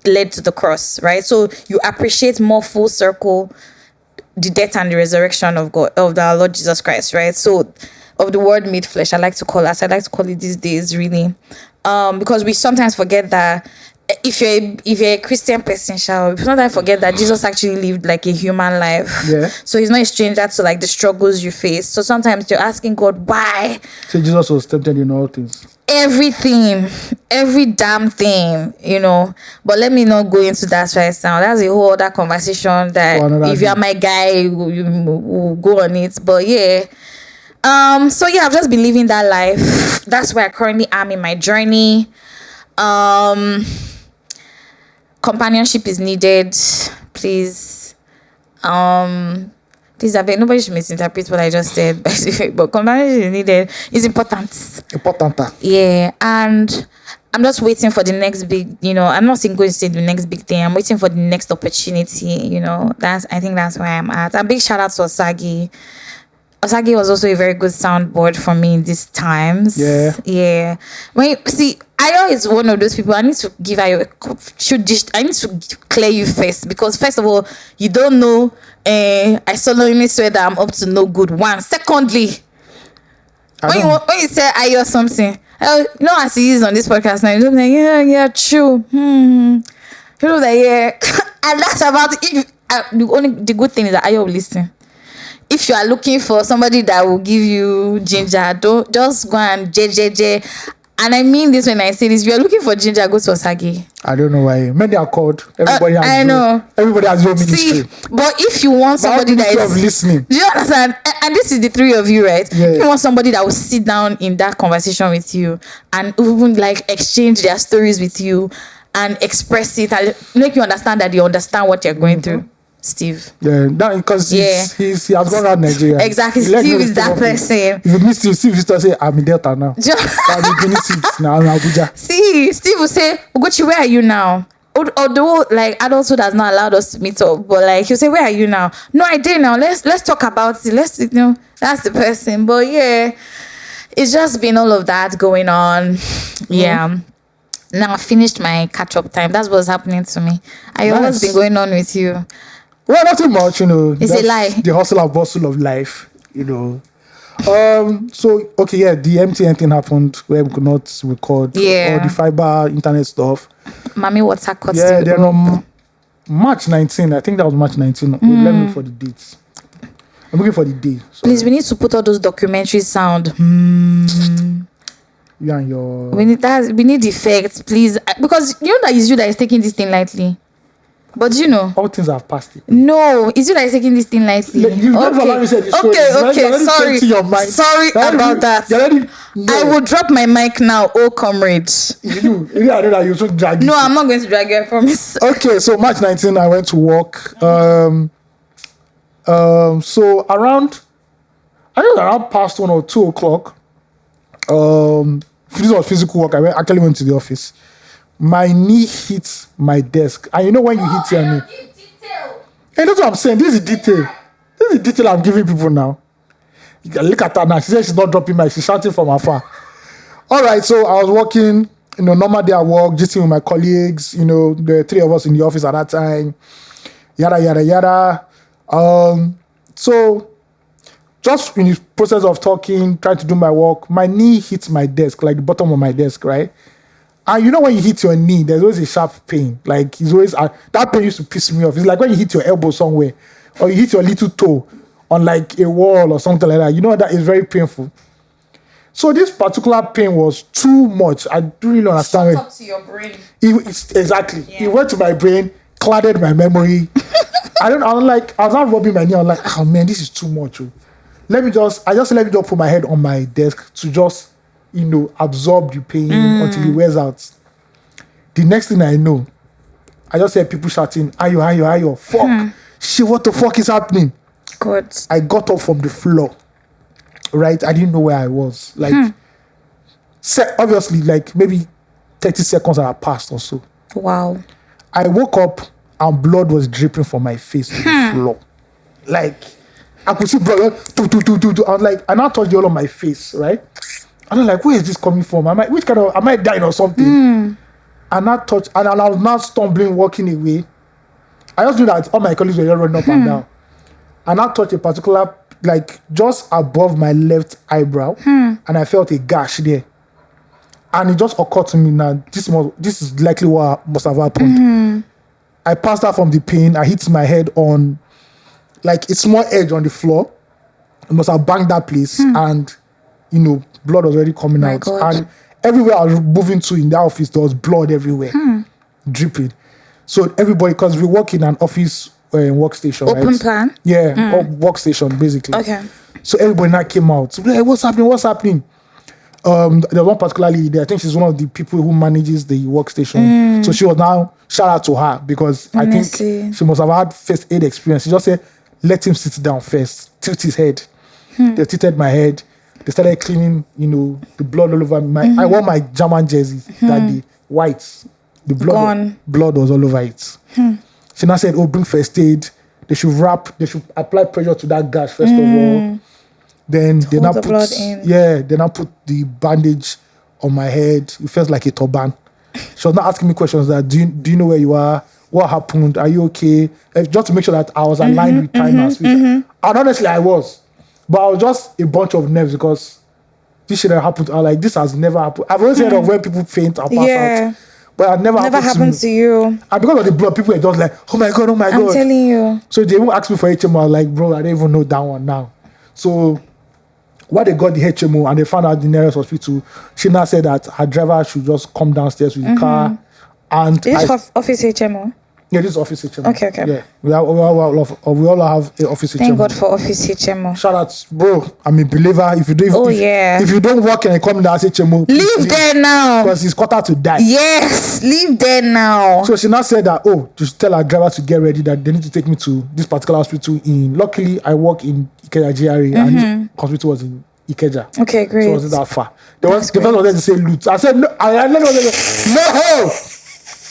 led to the cross, right? So you appreciate more full circle the death and the resurrection of God, of our Lord Jesus Christ, right? So of the word made flesh, I like to call it these days, really. Because we sometimes forget that if you're a Christian person, sometimes forget that Jesus actually lived like a human life. Yeah. So he's not a stranger to like the struggles you face. So sometimes you're asking God, why? So Jesus was tempted in all things. Everything, every damn thing, But let me not go into that right now. That's a whole other conversation that if you're my guy, we'll go on it. But yeah. So yeah, I've just been living that life. That's where I currently am in my journey. Companionship is needed, please. There Please, I beg, nobody should misinterpret what I just said. But companionship is needed. It's important. Important. Yeah, and I'm just waiting for the next big, I'm not saying going to say the next big thing. I'm waiting for the next opportunity, I think that's where I'm at. A big shout out to Osagi. Osagi was also a very good soundboard for me in these times. Yeah. When you see, Ayo is one of those people. I need to give Ayo I need to clear you first, because first of all, you don't know. I solemnly swear that I'm up to no good. One. Secondly, when you say Ayo something, as he is on this podcast now, you don't like, yeah, true. You know that, yeah, and that's about it. The good thing is that Ayo will listen. If you are looking for somebody that will give you ginger, don't just go and JJJ. And I mean this when I say this. If you're looking for ginger, go to Osagi. I don't know why. Many are called. Everybody has your ministry. See, but if you want somebody that is listening, do you understand? And this is the three of you, right? Yeah. If you want somebody that will sit down in that conversation with you and even like exchange their stories with you and express it and make you understand that you understand what you're going through. Steve. Yeah, because he has gone around Nigeria. Exactly, Steve is that person. If you miss Steve used to say, I'm in Delta now. I'm in now, I'm in Abuja. See, Steve will say, Ugochi, where are you now? Although, like, adulthood has not allowed us to meet up, but like, he'll say, where are you now? No idea now. Let's talk about it. That's the person. But yeah, it's just been all of that going on. Yeah. Now I finished my catch-up time. That's what's happening to me. I always been going on with you. Well, nothing much, It's a lie. The hustle and bustle of life, So, okay, yeah, the MTN thing happened where we could not record all the fiber internet stuff. Mommy, what's her cost? Yeah, then on March 19, I think that was March 19. Let me look for the dates. I'm looking for the day. Sorry. Please, we need to put all those documentary sound. You and your... We need effects, please. Because you know that it's you that is taking this thing lightly. But all things have passed it. No, it's you that is taking this thing lightly. You've never allowed me to say the story. Okay. Sorry about that. I will drop my mic now, comrades. I know that you should drag No, I'm not going to drag you, I promise. Okay, so March 19, I went to work. So around past 1 or 2 o'clock, this was physical work. I actually went to the office. My knee hit my desk. And when you hit your knee. Hey, that's what I'm saying. This is detail. This is the detail I'm giving people now. You can look at her now. She said she's not dropping mic. She's shouting from afar. All right, so I was working, normal day at work, just with my colleagues, the 3 of us in the office at that time. Yada, yada, yada. So just in the process of talking, trying to do my work, my knee hits my desk, like the bottom of my desk, right? And when you hit your knee, there's always a sharp pain. Like, it's always that pain used to piss me off. It's like when you hit your elbow somewhere, or you hit your little toe on like a wall or something like that. That is very painful. So this particular pain was too much. I don't really understand. Shot up to your brain. Exactly. Yeah. It went to my brain, clouded my memory. I was not rubbing my knee. I was like, oh man, this is too much. Let me just put my head on my desk to just absorb the pain until it wears out. The next thing I know, I just heard people shouting, Ayo, fuck. Shit, what the fuck is happening? God. I got up from the floor, right? I didn't know where I was. Like, obviously, like maybe 30 seconds had passed or so. Wow. I woke up and blood was dripping from my face to the floor. Like, I could see blood. I was like, I now touched all of my face, right? And I'm like, where is this coming from? Am I dying or something? And I was now stumbling, walking away. I just knew that all my colleagues were just running up and down. And I touched a particular, like, just above my left eyebrow. And I felt a gash there. And it just occurred to me now, this is likely what must have happened. I passed out from the pain. I hit my head on, like, a small edge on the floor. I must have banged that place. And, blood was already coming out. God. And everywhere I was moving to in the office, there was blood everywhere. Dripping. So everybody, because we work in an office workstation, Open right? plan? Yeah, workstation, basically. Okay. So everybody now came out. So, hey, what's happening? There's one particular lady, I think she's one of the people who manages the workstation. So she was now, shout out to her, because I think she must have had first aid experience. She just said, let him sit down first, tilt his head. They tilted my head. They started cleaning, the blood all over me. I wore my German jersey that day, white. The blood was all over it. She now said, bring first aid. They should apply pressure to that gash first of all. Then they now put the bandage on my head. It felt like a turban. She was not asking me questions that, do you know where you are? What happened? Are you okay? Just to make sure that I was aligned with time and space. And honestly, I was. But I was just a bunch of nerves because this shit that happened. I was like, this has never happened. I've always heard of when people faint and pass out. But it never happened to you. And because of the blood, people were just like, oh my God. I'm telling you. So they even asked me for HMO. I was like, bro, I don't even know that one now. So when they got the HMO and they found out the nearest hospital, she now said that her driver should just come downstairs with the car. And is this office HMO? Yeah, this is office HMO. Okay. Yeah, we all have a office HMO. Thank God for office HMO. Shout out, bro. I'm a believer. If you don't work and come down HMO, leave there now. Because it's quarter to die. Yes, leave there now. So she now said that, just tell her driver to get ready, that they need to take me to this particular hospital. Luckily, I work in Ikeja GRA and this hospital was in Ikeja. Okay, great. So it wasn't that far. The first was there to say loot. I said, no, no,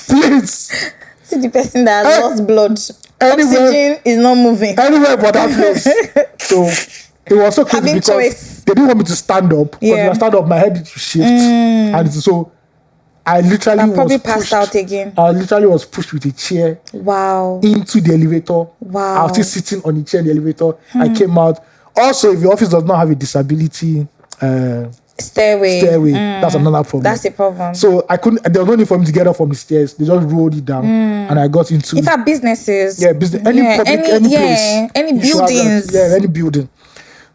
please. See the person that has lost blood. Oxygen is not moving. Anywhere but that place. So it was so crazy because they didn't want me to stand up. Because when I stand up, my head would shift. And so I literally probably passed out again. I literally was pushed with a chair. Wow. Into the elevator. Wow. I was still sitting on the chair in the elevator. I came out. Also, if your office does not have a disability stairway. That's another problem. That's a problem. So I couldn't. There was no need for me to get up from the stairs. They just rolled it down, and I got into. In fact, businesses. Yeah, business. Any place. Any buildings. Any building.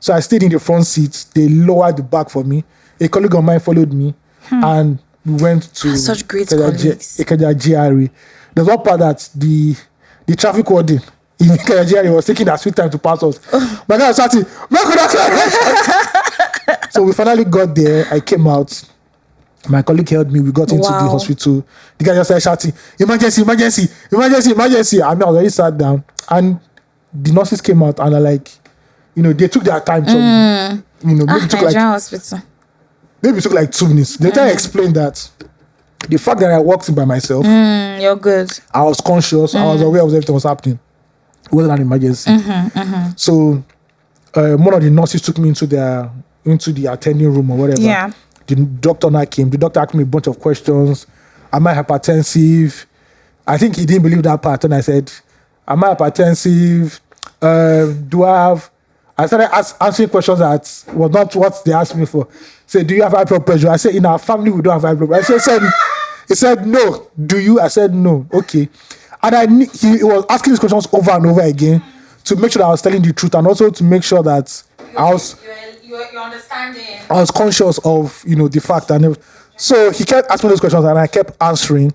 So I stayed in the front seat. They lowered the back for me. A colleague of mine followed me, and we went to such great colleagues. Ikeja GRA. There's one part that the traffic warden in Ikeja GRA was taking that sweet time to pass us. My guy was shouting, so we finally got there. I came out. My colleague held me. We got into the hospital. The guy just started shouting, emergency, emergency, emergency, emergency. I already sat down. And the nurses came out and are like, they took their time to, maybe it took like 2 minutes. They tried to explain that the fact that I walked in by myself, you're good. I was conscious. I was aware of everything was happening. It wasn't an emergency. So one of the nurses took me into the attending room or whatever. Yeah. The doctor now came. The doctor asked me a bunch of questions. Am I hypertensive? I think he didn't believe that part. And I said, am I hypertensive? Do I have... I started answering questions that were not what they asked me for. Say, do you have high blood pressure? I said, in our family, we don't have high blood pressure. He said, no. Do you? I said, no. Okay. And he was asking these questions over and over again to make sure that I was telling the truth and also to make sure that you're understanding. I was conscious of, the fact. And so he kept asking those questions and I kept answering,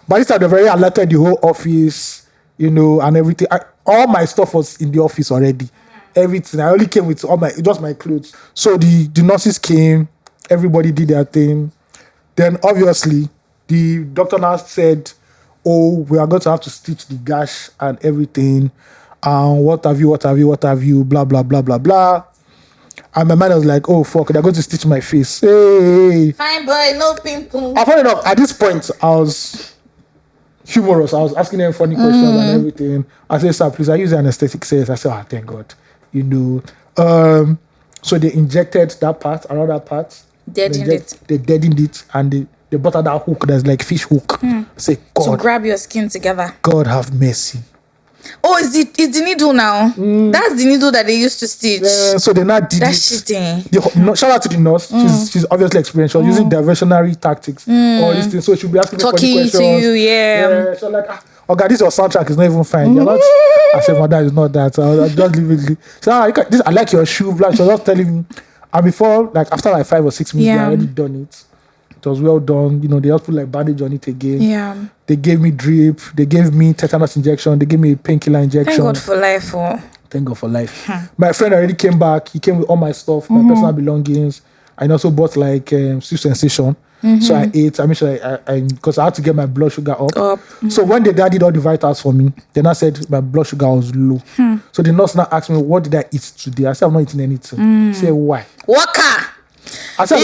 By this time, they very alerted the whole office, and everything. All my stuff was in the office already. Everything. I only came with just my clothes. So the nurses came. Everybody did their thing. Then, obviously, the doctor now said, we are going to have to stitch the gash and everything. What have you, blah, blah, blah, blah, blah. And my mind was like, fuck, they're going to stitch my face. Hey. Fine boy, no pimple. Funny enough, at this point, I was humorous. I was asking them funny questions and everything. I said, sir, please, I use anesthetic. Says, I said, thank God. So they injected that part, another part. They deadened it, and they brought out that hook that's like fish hook. Say, God. To grab your skin together. God have mercy. It's the needle now. That's the needle that they used to stitch. So they now did that's it. Shout out to the nurse. She's obviously experienced. She was using diversionary tactics. All these things. So she'll be asking me funny questions. Talking to you, yeah. She's like, God, this your soundtrack is not even fine. You're not. I said, Madam, it's not that. I'll just leave it. So I like your shoe. She was just telling me. And before, after 5 or 6 minutes, they already done it. It was well done. They just put bandage on it again. Yeah. They gave me drip. They gave me tetanus injection. They gave me a painkiller injection. Thank God for life. Thank God for life. My friend already came back. He came with all my stuff, my personal belongings. I also bought Sleep Sensation. So I ate. I made sure I because I had to get my blood sugar up. So when the guy did all the vitals for me, then I said my blood sugar was low. So the nurse now asked me, what did I eat today? I said, I'm not eating anything. Say, why? Worker. I said,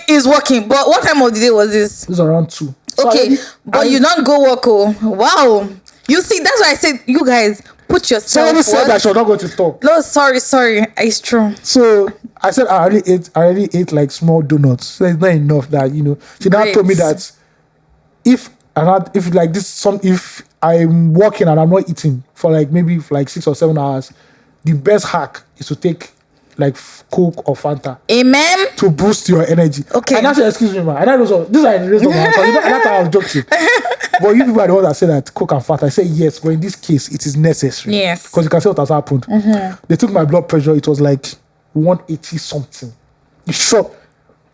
It's working. But what time of the day was this? It was around 2. So okay, but you don't go work. Oh, wow. You see, that's why I said, you guys, put yourself. Somebody said I should not go to talk. No, sorry. It's true. So I said I already ate like small donuts. So it's not enough that, She now told me that if I'm working and I'm not eating for maybe 6 or 7 hours, the best hack is to take Coke or Fanta. Amen. To boost your energy. Okay. And I said, excuse me, man. And I know this is the rest of my answer. That's how I was joking. But you people are the ones that say that Coke and Fanta. I say yes, but in this case, it is necessary. Yes. Because you can see what has happened. They took my blood pressure. It was 180 something. It shot,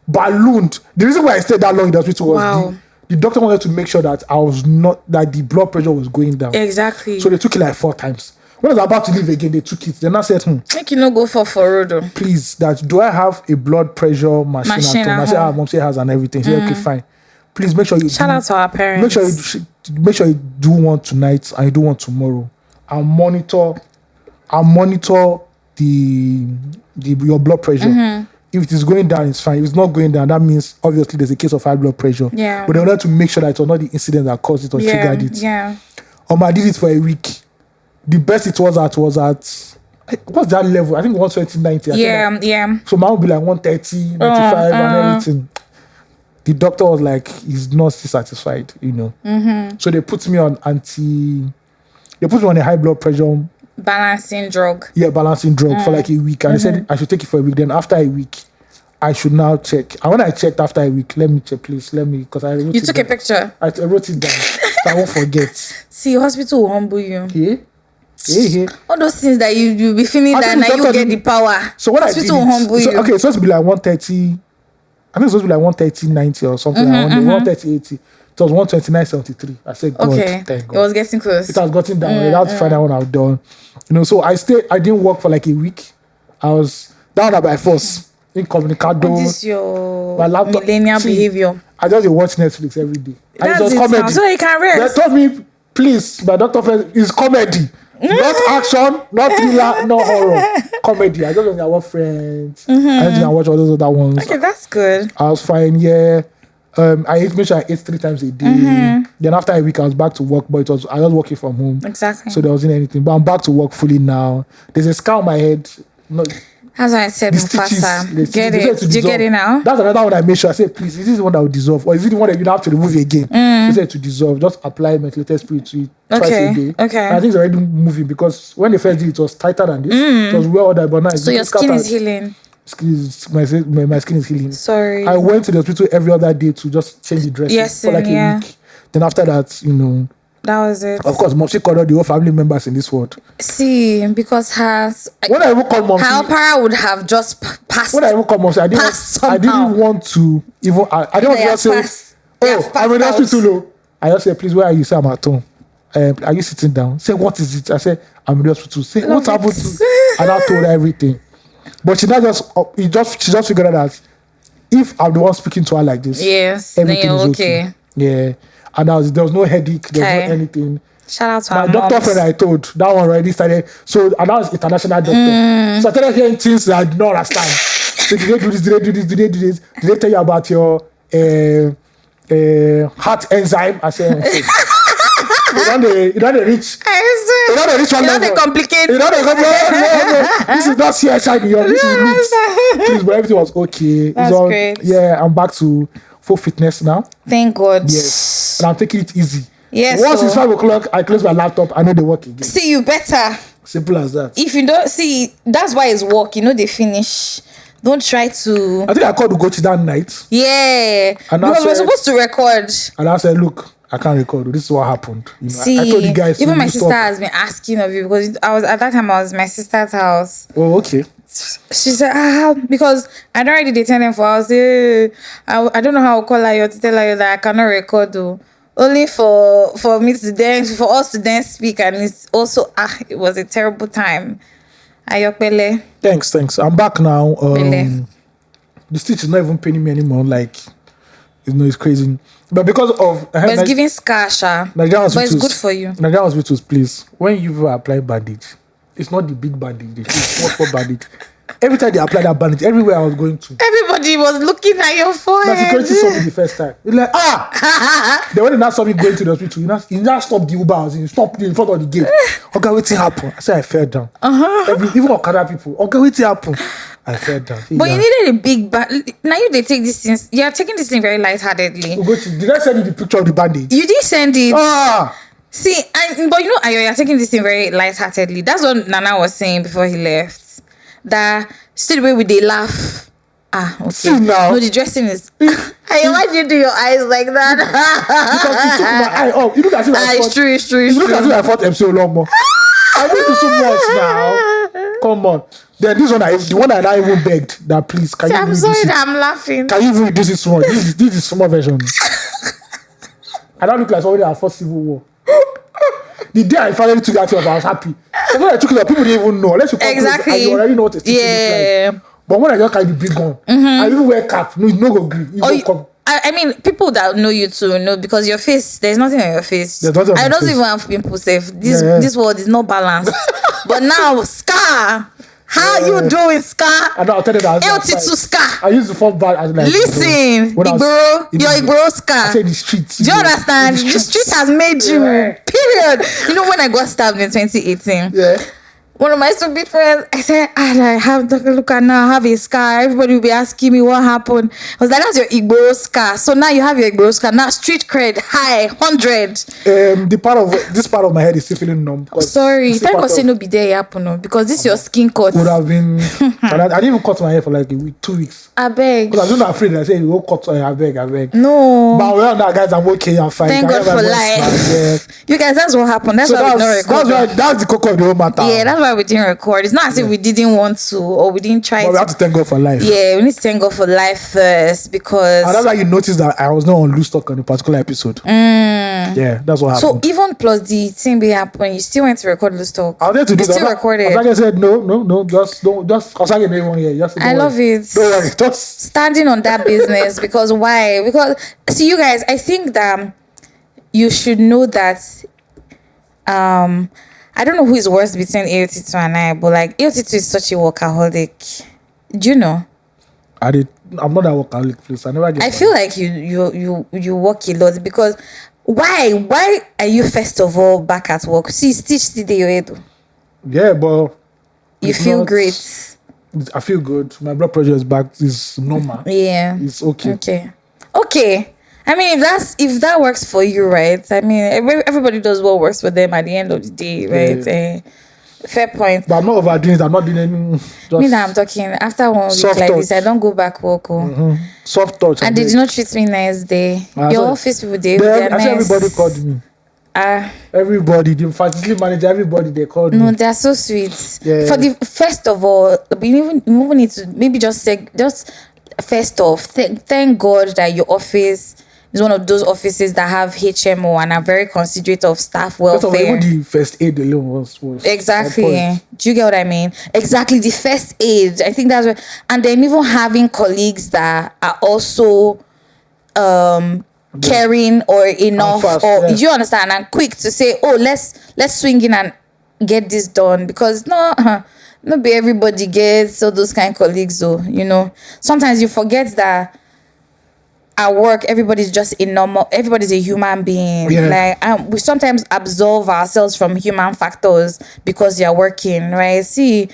ballooned. The reason why I stayed that long in the hospital was the doctor wanted to make sure that that the blood pressure was going down. Exactly. So they took it 4 times. When I was about to leave again, they took it. Then I said, make you not go for road. Please, do I have a blood pressure machine at home? I said, mom said has and everything. She said, okay, fine. Please make sure you shout out to our parents. Make sure you do one tonight and you do one tomorrow. I'll monitor your blood pressure. If it is going down, it's fine. If it's not going down, that means obviously there's a case of high blood pressure. Yeah. But they wanted to make sure that it was not the incident that caused it or triggered it. Yeah. I did it for a week. The best it was at what's that level? I think 120, 90. Yeah. So mine would be 130, 95 and everything. The doctor was like, he's not satisfied, So they put me on a high blood pressure balancing drug. Yeah, balancing drug for a week. And they said I should take it for a week. Then after a week, I should now check. And when I checked after a week, let me check, please. Because I wrote You took a picture? I wrote it down. So I won't forget. See, hospital will humble you. Yeah. All those things that you be feeling that now you get the power. So what hospital will humble you. Okay, it's supposed to be 130. I think it's supposed to be 130, 90 or something. 130, 80. It was 129, 73. I said, God, okay. Thank God. It was getting close. It has gotten down. I had to find out what I've done. So I didn't work for a week. I was down by force. Incommunicado. What is your my laptop, millennial behavior? I just watch Netflix every day. That's it. Comedy. So you can rest. They told me, please, my doctor said, it's comedy. Not action, not thriller, not horror. Comedy. I just watch Friends. I just watch all those other ones. Okay, that's good. I was fine, yeah. I made sure I ate 3 times a day. Then after a week, I was back to work, but I was working from home. Exactly. So there wasn't anything. But I'm back to work fully now. There's a scar on my head. As I said, Mufasa. Get it? Did you get it now? That's another one I made sure. I said, please, is this the one that will dissolve? Or is it the one that you have to remove again? They said to dissolve. Just apply methylated spirit to it twice a day. Okay. And I think it's already moving because when they first did it was tighter than this. It was well ordered, but now it's so your skin is healing? My skin is healing. Sorry. I went to the hospital every other day to just change the dressing for a week. Then after that, that was it. Of course, Mom, she called all the whole family members in this world. See, because when I even called Mom, her para would have just passed. When I even called Mom, I didn't want to even. I didn't want to say, I'm in the hospital. I just said, please, where are you? Say, I'm at home. Are you sitting down? Say, what is it? I said, I'm in the hospital. Say, what happened to? And I told her everything. But she just figured out that if I'm the one speaking to her like this, everything is okay. Yeah. And there was no headache, there was no anything. Shout out to my doctor friend I told, that one already started. So, and that was international doctor. So I started hearing things that I did not understand. So did they do this? Did they do this? Did they do this? Did they tell you about your heart enzyme? I said, you don't reach one level. Complicate. No. This is not CSI beyond. This is mixed. Please, but everything was okay. That's great. Yeah, I'm back to full fitness now. Thank God. Yes. And I'm taking it easy. Yes. Once it's 5 o'clock, I close my laptop. I know they work again. See, you better. Simple as that. If you don't see, that's why it's work. They finish. Don't try to. I think I called Ugochi that night. Yeah. And because we're supposed to record. And I said, look, I can't record. This is what happened. See, I told you guys. Even my sister has been asking of you because at that time I was at my sister's house. Oh, okay. She said, because I don't already tell them for house. I don't know how to call her to tell her that I cannot record though. Only for me to then for us to then speak, and it's also it was a terrible time. Ayokbele. Thanks. I'm back now. The stitch is not even paining me anymore. it's crazy. But because of But it's giving scar, sha. Nigerian But it's hospitals, good for you. Nigerian hospitals, please. When you apply bandage, it's not the big bandage. It's small bandage. Every time they apply that bandage, everywhere I was going to, Everybody was looking at your my forehead. security saw me the first time. It's like, Then when they now saw me going to the hospital, you now stop the Uber. You stop in front of the gate. Okay, what's happened? I said I fell down. Even Okada people. Okay, what's happened? I fell down. But you needed a big now you they take these things. You are taking this thing very lightheartedly. Ugochi, did I send you the picture of the bandage? You did send it. See, but you know, you're taking this thing very lightheartedly. That's what Nana was saying before he left. That still the way they laugh. Okay. See now. No, the dressing is. I imagine you do your eyes like that. Because he took my eye off. You look at it like It's true. You look at it like I fought MC Olomo. I need to so much now. Come on. Then this one, the one that I even begged that please can you I'm reduce sorry it? that I'm laughing. Can you even reduce it small? This is small version. I don't look like somebody that fought civil war. The day I finally took that off, I was happy. So when I took it off, people didn't even know. Unless you come close, and you already know what a stitch is like. But when I just carry the big gun, I even wear cap. No, go green. I mean, people that know you too know because your face, there's nothing on your face. There's nothing on I my don't face. even have pimples safe. This world is not balanced. But now, Scar, how you doing, Scar? And I'll tell you that. AOT2 Scar. I used the phone back as like. Listen, your Igboro Scar. I said the streets. Do you understand? The street has made you. Period. You know when I got stabbed in 2018? Yeah. One of my stupid friends, I said, I have to look at now, I have a scar. Everybody will be asking me what happened. I was like, that's your Igbo scar. So now you have your Igbo scar. Now street cred, high, 100. This part of my head is still feeling numb. Sorry, thank God say no be there happen no, because this your skin cut. Would have been. I didn't even cut my hair for like a week, 2 weeks. I beg. Because I was not afraid. I said, you won't cut. I beg. No. But well, now guys, I'm okay. I'm fine. Thank God for life. You guys, that's what happened. That's why we don't record. That's the cocoa of the whole matter. Yeah, that's why we didn't record. It's not as if we didn't want to or we didn't try. But we have to thank God for life. Yeah, we need to thank God for life first because. And that's why you noticed that I was not on loose talk on a particular episode. Yeah, that's what happened. So even plus the thing be happened, you still went to record loose talk. I was there to do that. Still recorded. Osage said no, just don't. Osage made one here. I love it. Don't worry, just standing on that business because why? Because see, you guys, I think that you should know that. I don't know who is worse between AOT2 and I, but like AOT2 is such a workaholic. Do you know? I'm not a workaholic, please. I feel like you work a lot because why are you first of all back at work? See, stitch the day you Yeah, but you feel great. I feel good. My blood pressure is back. It's normal. Yeah, it's okay. Okay. I mean, if that works for you, right? I mean, everybody does what works for them at the end of the day, right? Yeah. Fair point. But I'm not overdoing it. I'm not doing any. Me now, I'm talking. After 1 week like this, I don't go back work. Soft touch. And they did not treat me nice there. Your office people, they're nice. Everybody called me. Everybody, the facility manager, everybody, they called me. No, they're so sweet. Yeah. For the first of all, we even need to maybe just say, first off, thank God that your office is one of those offices that have HMO and are very considerate of staff welfare. Even the first aid alone was exactly. Do you get what I mean? Exactly, the first aid. I think that's what, and then even having colleagues that are also caring or enough fast, or you understand and quick to say, oh, let's swing in and get this done because not be everybody gets all those kind of colleagues though, you know. Sometimes you forget that at work everybody's just everybody's a human being. Like we sometimes absolve ourselves from human factors because you're working, right? See,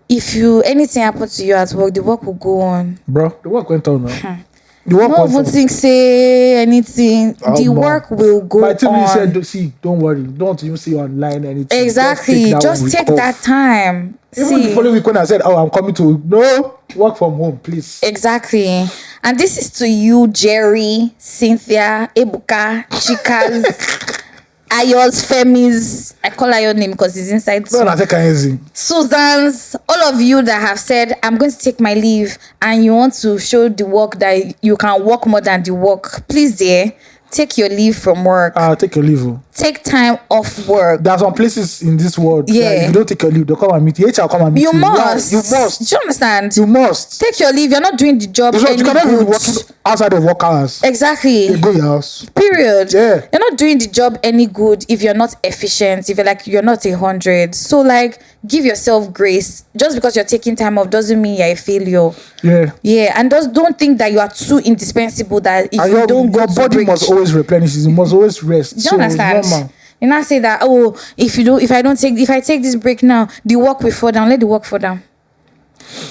if anything happens to you at work, the work will go on. Bro, the work went on now. No one think say anything. The work will go on. My team said, see, don't worry. Don't even see online anything. Exactly. Just take that time. Even the following week when I said, I'm coming to work from home, please. Exactly. And this is to you, Jerry, Cynthia, Ebuka, Chikas, Ayos, Femis. I call her your name because it's inside. Susan's, all of you that have said, I'm going to take my leave and you want to show the work that you can work more than the work. Please, dear, take your leave from work. Take your leave. Take time off work. There are some places in this world. Yeah. If you don't take your leave, they'll come and meet you. HR come and meet you. You must. Yeah, you must. Do you understand? You must. Take your leave. You're not doing the job. You cannot be working outside of work hours. Exactly. You go your house. Period. Yeah. You're not doing the job any good if you're not efficient, if you're not 100. So like give yourself grace. Just because you're taking time off doesn't mean you're a failure. Yeah. Yeah. And just don't think that you are too indispensable that if you don't go your to body break, must always replenish. You must always rest. do you understand? You not say that, oh, if I take this break now, the work will fall down. Let the work fall down.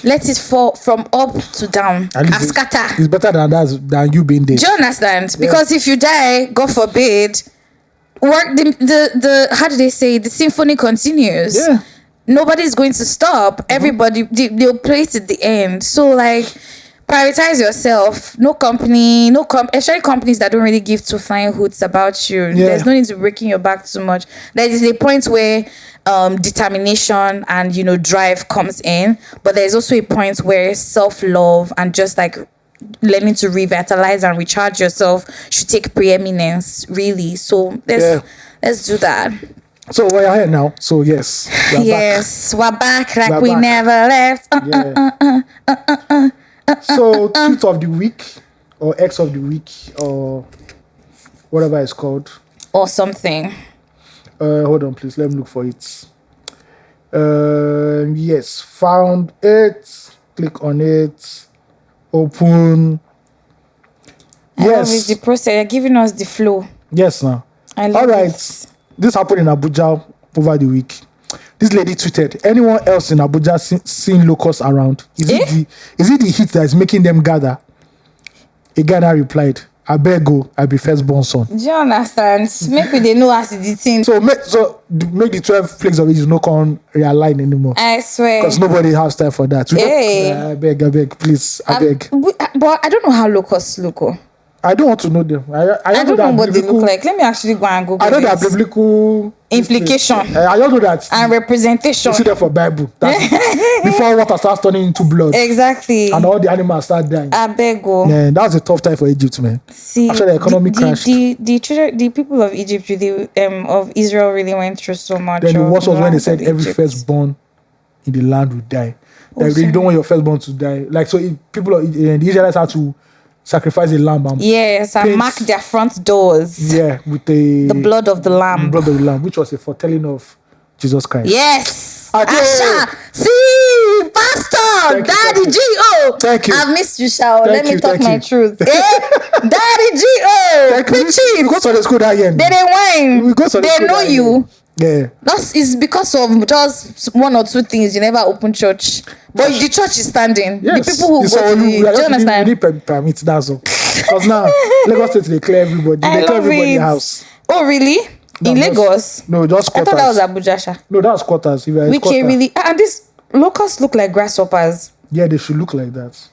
Let it fall from up to down. And scatter. It's better than you being there. Do you understand? Because if you die, God forbid, work the how do they say, the symphony continues. Yeah. Nobody's going to stop. Everybody they'll play it at the end. So like prioritize yourself. No company, especially companies that don't really give two flying hoots about you. Yeah. There's no need to breaking your back too much. There is a point where determination and drive comes in, but there's also a point where self-love and just like learning to revitalize and recharge yourself should take preeminence, really. So let's do that. So we're here now. So yes, we're back like we never left. So tweet of the week or X of the week or whatever it's called or something. Hold on, please. Let me look for it. Yes, found it. Click on it. Open. Yes, the process. You're giving us the flow. Yes, now. I love All right. it. This happened in Abuja over the week. This lady tweeted, anyone else in Abuja seen locusts around? Is it the heat that is making them gather? A Ghana replied, I beg go, I be firstborn son. Do you understand? Maybe they know as the thing. So make the 12 plagues of it no can realign anymore. I swear. Because nobody has time for that. I beg, please, I beg. But I don't know how locusts look. I don't want to know them. I don't know what they look like. Let me actually go and Google. I know that biblical implication. I don't know that. And representation. You see that for Bible. Before water starts turning into blood. Exactly. And all the animals start dying. I beg go. Yeah, that was a tough time for Egypt, man. See, after the economy crashed. The people of Egypt, of Israel really went through so much. Then the worst was when they said every firstborn in the land would die. Like you don't want your firstborn to die. Like so, the Israelites had to sacrifice a lamb and mark their front doors. Yeah, with the blood of the lamb. Blood of the lamb, which was a foretelling of Jesus Christ. Yes. Asha. See, Pastor, Daddy G.O. Thank you. I've missed you, Shao. Let me talk my truth. Daddy G.O. We go to the school that end. They didn't whine. We go to the they school know you. End. Yeah. It's because of just one or two things. You never open church. But the church is standing. Yes. The people who go to do you understand? We need permit, that's all. Because now, Lagos State, they clear everybody. They clear everybody in the house. Oh, really? In Lagos? No, just quarters. I thought that was Abuja, Sha. No, that's quarters. Really? And these locusts look like grasshoppers. Yeah, they should look like that.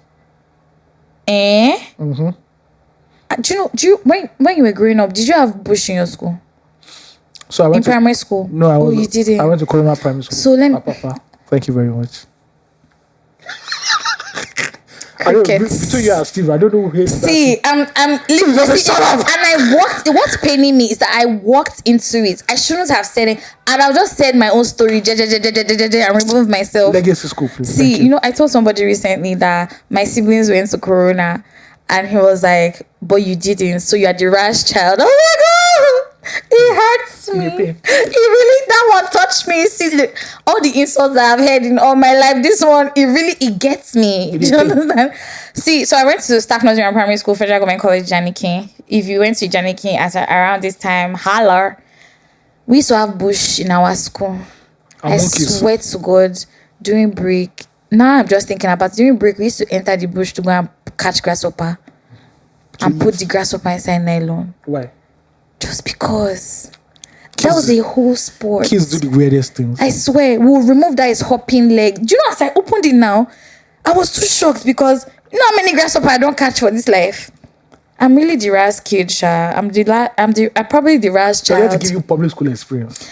Mm-hmm. Do you when you were growing up, did you have bush in your school? So I went in primary school? No, you didn't. I went to Corona Primary School. So let me. Papa. Thank you very much. Between you and Steve, I don't know who hates that. See, I'm shut up. And I walked. What's paining me is that I walked into it. I shouldn't have said it, and I'll just said my own story, and remove myself. Legacy school, please. See, I told somebody recently that my siblings went to Corona, and he was like, "But you didn't, so you're the rash child." Oh my god! It hurts me. That one touched me. See, all the insults that I've heard in all my life, this one, it gets me. Do you understand? See, so I went to Staff Nursery Primary School, Federal Government College, Janiki. If you went to Janiki around this time, holler. We used to have bush in our school. I swear to God, during break. Now I'm just thinking about during break, we used to enter the bush to go and catch grasshopper and put the grasshopper inside nylon. Why? Just because that was a whole sport. Kids do the weirdest things. I swear, we'll remove that his hopping leg. Do you know, as I opened it now, I was too shocked because you know how many grasshopper I don't catch for this life. I'm really the Raz kid, Sha. I'm probably the Raz child. I have to give you public school experience.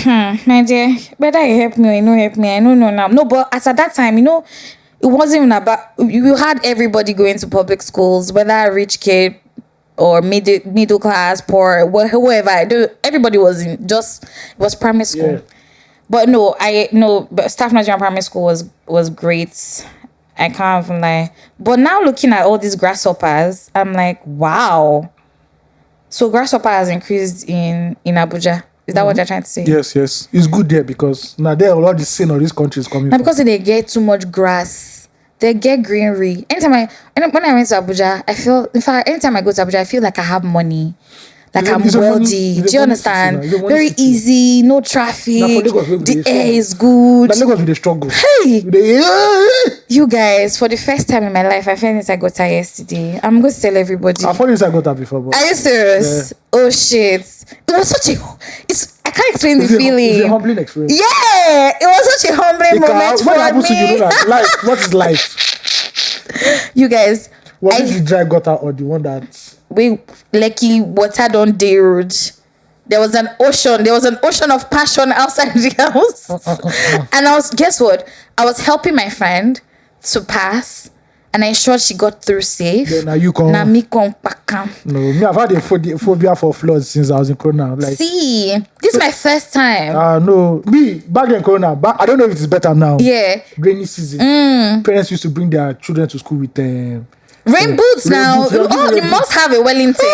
My dear, whether you help me or you don't help me, I don't know now. No, but as at that time, it wasn't even about. You had everybody going to public schools, whether a rich kid, or middle class, poor, whoever. Everybody was it was primary school. Yeah. But but Staff Nigerian Primary School was great. I can't even lie. But now looking at all these grasshoppers, I'm like, wow. So grasshopper has increased in Abuja. Is that what you're trying to say? Yes. It's good there because now there a lot of the sin of this country is coming Now from. because they get too much grass, they get greenery. When I went to Abuja, anytime I go to Abuja, I feel like I have money. Like I'm wealthy. Do you understand? Very easy, no traffic. The air is good. Lagos with the struggle. Hey! You guys, for the first time in my life, I felt inside got yesterday. I'm going to tell everybody. I thought inside got that before. But are you serious? Yeah. Oh shit. It was such a... I can't explain the feeling. It's a humbling experience. Yeah! It was such a humbling moment for me. To you know that life, what is life? You guys... Was it the dry gutter or the one that... Lucky water don't dey road. There was an ocean of passion outside the house. And guess what? I was helping my friend to pass, and I ensured she got through safe. Then now you come. Now me come back. No, me I've had a phobia for floods since I was in Corona. Like, see, this is my first time. No, me back in Corona. I don't know if it's better now. Yeah. Rainy season. Parents used to bring their children to school with rain boots now. You must have a Wellington.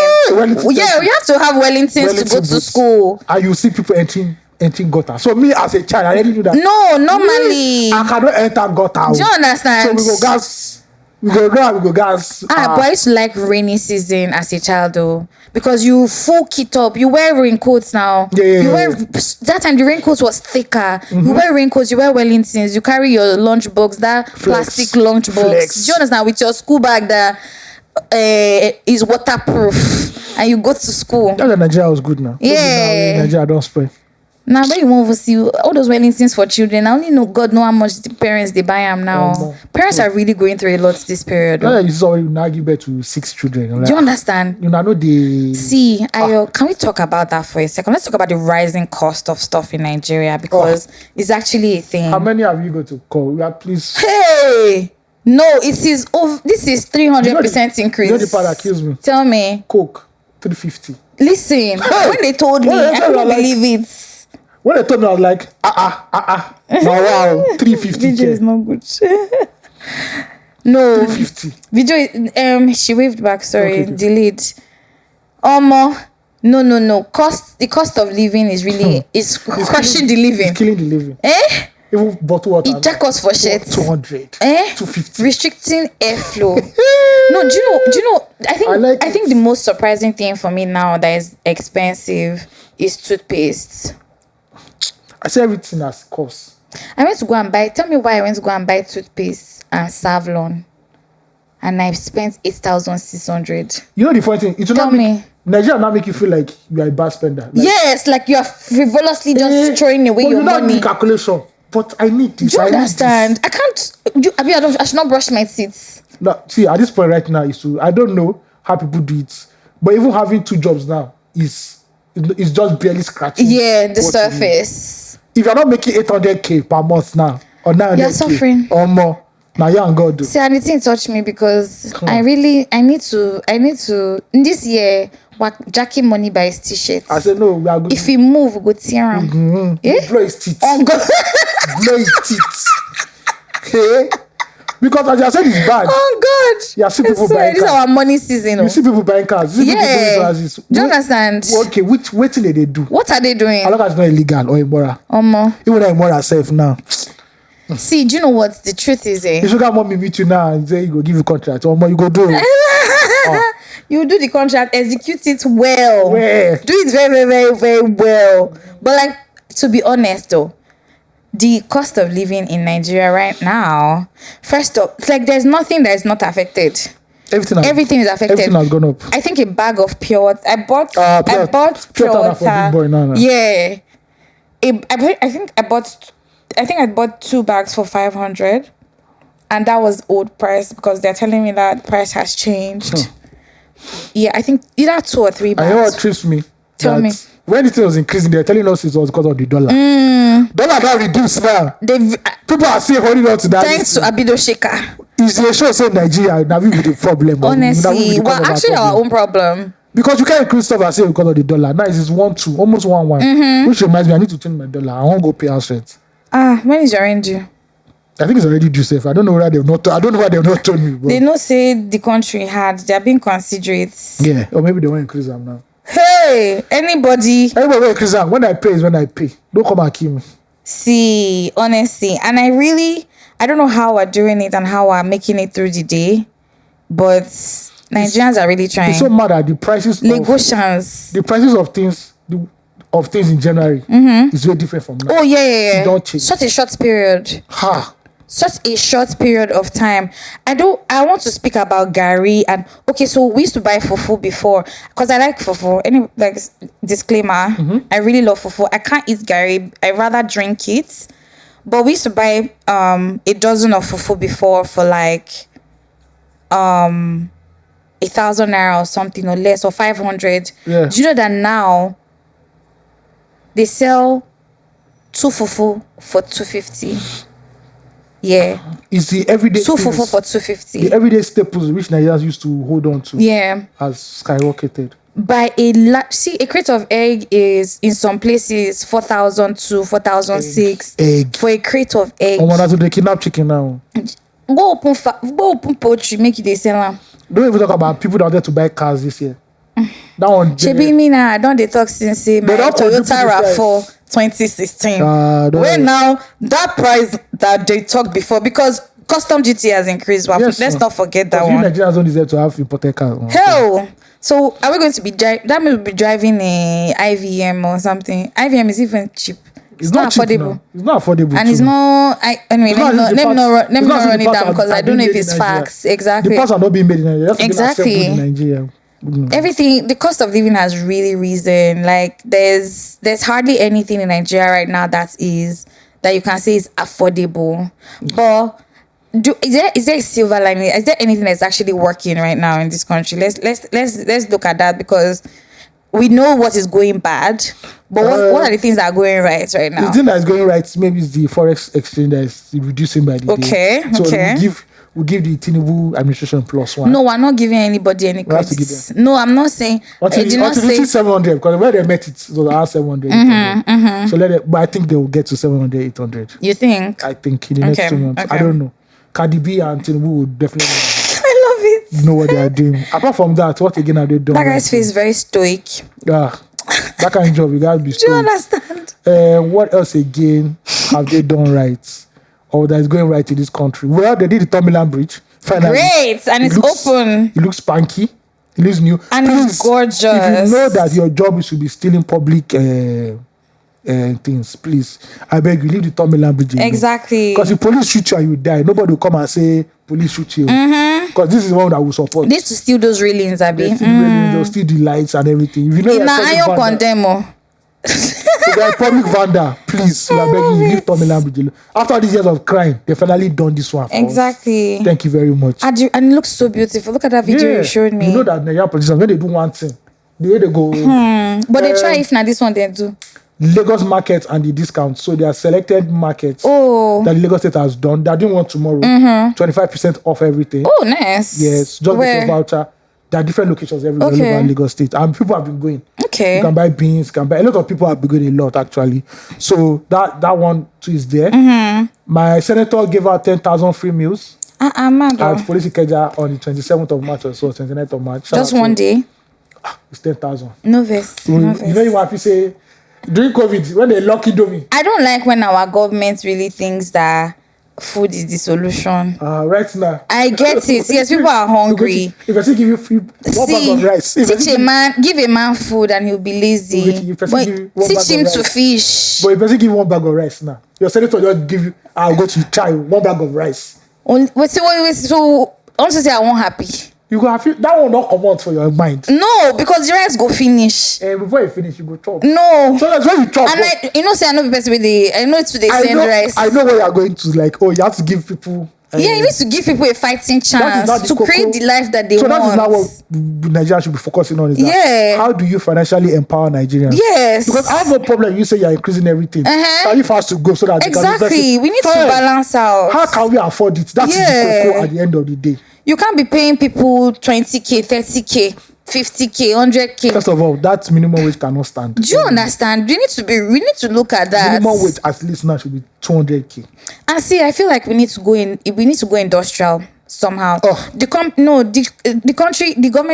Yeah, we have to have Wellingtons to go to school. And you see people entering gutter. So me as a child, I didn't do that. No, normally I cannot enter gutter. Do you understand? So we go gas. We go gas. But I used to like rainy season as a child though, because you full kit up. You wear raincoats now. That time the raincoat was thicker. You wear raincoats. You wear Wellingtons. You carry your lunch box, that plastic lunch box. Do you understand? With your school bag that is waterproof, and you go to school. That Nigeria was good now. Yeah, Nigeria don't spread. Now, when you won't see all those Wellingtons for children, I only know God know how much the parents they buy them now. Parents are really going through a lot this period. You saw you now give birth to 6 children. Do you understand? You know the... See, Ayo, can we talk about that for a second? Let's talk about the rising cost of stuff in Nigeria, because it's actually a thing. How many have you got to call? Please. Hey! No, it is over. This is 300% increase. You know the part that kills me? Tell me. Coke, 350. Listen, when they told me, I couldn't believe it. When they told me, I was like, wow, 350. Video is not good. No. 350. Video, she waved back, sorry, Okay. delete. No. The cost of living is really, it's crushing the living. It's killing the living. Even bottle water. It jack us for shit. 200. 250. Restricting airflow. No, do you know, I think the most surprising thing for me now that is expensive is toothpaste. I say everything has cost. I went to go and buy, tell me why I went to go and buy toothpaste and Savlon. And I spent 8,600. You know the funny thing? It will Tell not me. Nigeria now make you feel like you are a bad spender. Like, Yes, like you are frivolously just throwing away your not money. the calculation. But I need this. Do you understand? I can't. I should not brush my teeth. No, see, at this point right now, I don't know how people do it. But even having 2 jobs now is just barely scratching. Yeah, the surface. If you're not making 800k per month now, or 900k, You're suffering. or more, now you and God do. See, and it didn't touch me because I need to. In this year, jacking money by his t-shirt. I said no, we are good. If he move, we go tear him. Blow his teeth. Oh God. Blow his teeth. Hey. Because as I said, it's bad. Oh God! Yeah, see people buying This is cars. our money season. You see people buying cars. You see people going to houses. Do you understand? Okay, what thing they do? What are they doing? I look at it's not illegal or immoral. Even though immoral self now. See, do you know what the truth is? You should have mommy meet you now and say you go give you contract. Or more you go do it. You do the contract, execute it well. Where? Do it very, very, very well. But like, to be honest though, the cost of living in Nigeria right now, first up, it's like there's nothing that is not affected. Everything is affected. Everything has gone up. I think a bag of pure water. I bought pure water for big boy now. Yeah. I think I bought 2 bags for 500, and that was old price because they're telling me that price has changed. Yeah, I think either 2 or 3 bags. I know what trips me. Tell me. when the thing was increasing, they're telling us it was because of the dollar. Dollar now reduced now. People are still holding on to that. Thanks to Abido Shaker. It's a show saying Nigeria now we with the problem. Honestly, well, actually our own problem. Because you can't increase stuff and say because of the dollar. Now it's 1-2, almost 1-1. Which reminds me, I need to change my dollar. I won't go pay house rent. When is your rent due? I think it's already due safe. I don't know why they've not told me. But they know say the country they're being considerate. Yeah, or maybe they won't increase them now. Hey, anybody will increase them. When I pay is when I pay. Don't come and kill me. See, honestly, and I don't know how we're doing it and how we're making it through the day, but Nigerians are really trying. It's so mad at the prices. Lagosians. The prices of things in January is very different from now. Oh yeah. Don't change. Such a short period. Such a short period of time. I want to speak about Gary and okay, so we used to buy fufu before because I like fufu. Any like disclaimer, I really love fufu. I can't eat Gary. I rather drink it. But we used to buy a dozen of fufu before for like 1,000 naira or something or less or 500. Yeah. Do you know that now they sell 2 fufu for 250? Yeah. It's the everyday 2 fufu for 250. The everyday staples which Nigerians used to hold on to. Yeah. Has skyrocketed. By a crate of egg is in some places 4,000 to 4,006 for a crate of egg. Oh, that's they kidnap chicken now. Go open poultry, make it they sell them. Don't even talk about people that wanted to buy cars this year. That one. Shebi me now. I don't talk since say my Toyota RAV4 2016. Where now that price that they talked before because custom duty has increased. Well, yes, let's not forget that one. Nigerians don't deserve to have imported cars. Hell. So are we going to be that means we'll be driving a IVM or something? IVM is even cheap. It's not affordable. It's not affordable. And it's not. Anyway, let me not run it down because I don't know if it's facts. Exactly. The parts are not being made in Nigeria. Exactly. In Nigeria. Everything, the cost of living has really risen. Like there's hardly anything in Nigeria right now that you can say is affordable. But is there a silver lining? Is there anything that's actually working right now in this country? Let's look at that because we know what is going bad, but what are the things that are going right now? The thing that is going right maybe is the forex exchange that is reducing by the day. So we give the Tinubu administration +1. No, we're not giving anybody any credit. No, I'm not saying. I did not say 700 because when they met it was around 700. So but I think they will get to 700, 800. You think? I think in the next 2 months. I don't know. Cardi B and Tinubu will definitely. I love it. Know what they are doing. Apart from that, what again are they doing? That guy's face is very stoic. Yeah, that kind of job you gotta be stoic. Do you understand? What else again have they done right? Or that is going right in this country? Well, they did the Terminal Bridge. Finally. Great, and it's open. It looks spanky. It looks new. And it's gorgeous. If you know that your job is to be stealing public things, please, I beg you, leave the Terminal Bridge. Exactly. Because if police shoot you and you die, nobody will come and say police shoot you. Because this is one that will support. They to steal those railings, Abi. They'll steal the lights and everything. If you know in iron condemn. If you're a public vendor, please, I beg you, leave Terminal Bridge. After these years of crime, they finally done this one. Exactly. Thank you very much. And it looks so beautiful. Look at that video you showed me. You know that Nigerian politicians, when they do one thing, the way they go. But they try if not this one they do. Lagos market and the discount. So there are selected markets that the Lagos State has done. They're doing one tomorrow. 25% off everything. Oh, nice. Yes, just the voucher. There are different locations everywhere all over Lagos State. And people have been going. Okay. You can buy beans, a lot of people have been going a lot actually. So that one too is there. My senator gave out 10,000 free meals. At Police Ikeja on the 27th of March or so, 29th of March. Just one day? It's 10,000. Novice. So, you know you have to say, during COVID, when they lock Indomie. I don't like when our government really thinks that food is the solution. Right now. I get it. Yes, people are hungry. If I say give you free one bag of rice. Give a man food and he'll be lazy. Teach him to fish. But if I say give 1 bag of rice now, your senator just give you, I'll go to try 1 bag of rice. So also say I won't happy. You go happy. That will not come out for your mind. No, because the rice go finish. Before you finish, you go chop. No. So that's when you chop. And say I know the best way I know it's to they send rice. I know where you are going to. Like, you have to give people Yeah, you need to give people a fighting chance not the to create cocoa. the life that they So want. that is not what Nigerians should be focusing on. Is that Yeah. how do you financially empower Nigerians? Yes. Because I have no problem. You say you're increasing everything. Uh-huh. Are you fast to go so that they can invest Exactly. it? We need to Fine. balance out. How can we afford it? That is the cocoa at the end of the day. You can't be paying people 20k, 30k, 50k, 100k. First of all, that minimum wage cannot stand. Do you understand? We need to look at that. Minimum wage at least now should be 200k. And see, I feel like we need to go industrial somehow. Oh. The government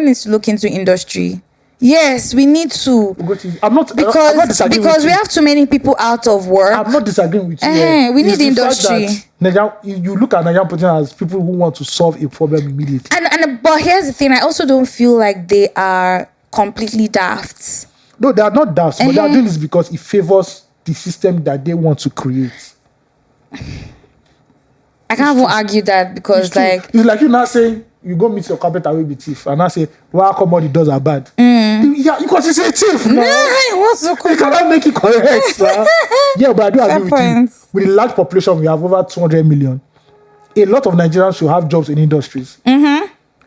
needs to look into industry. Yes, we need to. I'm not disagreeing because with we you. have too many people out of work. I'm not disagreeing with you. We need It's the fact industry. that you look at Nigerian politicians as people who want to solve a problem immediately. But here's the thing, I also don't feel like they are completely daft. No, they are not daft, but they are doing this because it favors the system that they want to create. I can't even argue that because It's like you now saying you go meet your carpenter will be thief, and I say, "Well, how come all the doors are bad?" Yeah, because it's a thief. No, what's so cool? you cannot make it correct. Sir. Yeah, but I do agree with point. you. With a large population, we have over 200 million. A lot of Nigerians should have jobs in industries.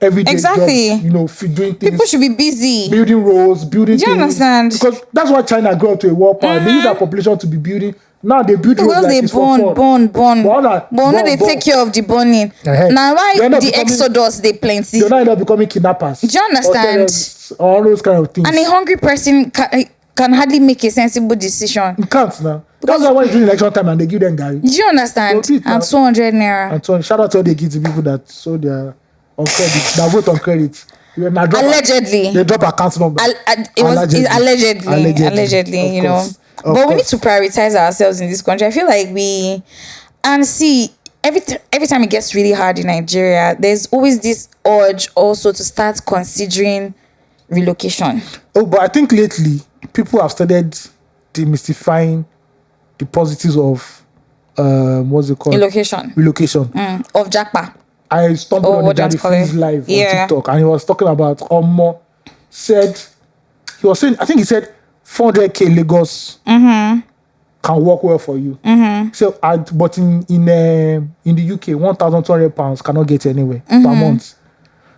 Everyday Exactly. jobs, doing things. People should be busy. Building roads, building Do you things. understand? Because that's why China grew up to a world power. They use their population to be building. Now they build roads Because like they it's for fun. born. No, they take care of the burning. Now why They're not the becoming- exodus they plenty? They're not end up becoming kidnappers. Do you understand? Or terrorists, or all those kind of things. And a hungry person can hardly make a sensible decision. You can't now. That's why when it's during election time and they give them Gary. Do you understand? They'll do it now. And 200 naira. And so shout out to all the kids, people that sold their on credit, that vote on credit. Allegedly. They drop account number. Allegedly, you know. Of But we need course. to prioritize ourselves in this country. I feel like every time it gets really hard in Nigeria, there's always this urge also to start considering relocation. Oh, but I think lately people have started demystifying the positives of what's it called? Relocation. Of Japa. I stumbled on what the Daddy do you call it? Freeze live on Yeah. TikTok, and he was talking about Omo. He was saying, I think he said 400k Lagos can work well for you. So, but in the UK, £1,200 cannot get anywhere per month.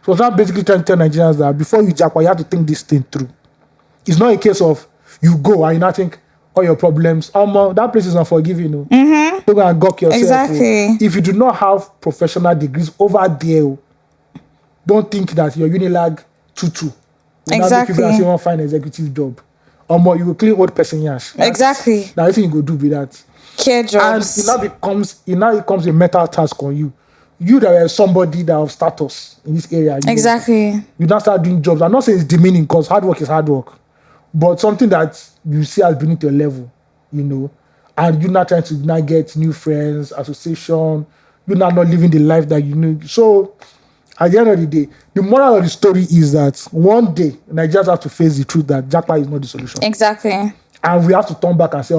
So that basically trying to tell Nigerians that before you japa, you have to think this thing through. It's not a case of you go and you not think all your problems. That place is unforgiving. Don't go and gawk yourself. Exactly. If you do not have professional degrees over there, don't think that your Unilag tutu. Exactly. People that say want find executive job. You will clean old person yash. Exactly. Now, anything you go do with that. Care jobs. And it now becomes a mental task on you. You that are somebody that have status in this area. Exactly. You now start doing jobs. I'm not saying it's demeaning because hard work is hard work. But something that you see as beneath your level, and you're not trying to now get new friends, association, you're not living the life that you know. So at the end of the day, the moral of the story is that one day Nigerians have to face the truth that Japa is not the solution. Exactly. And we have to turn back and say,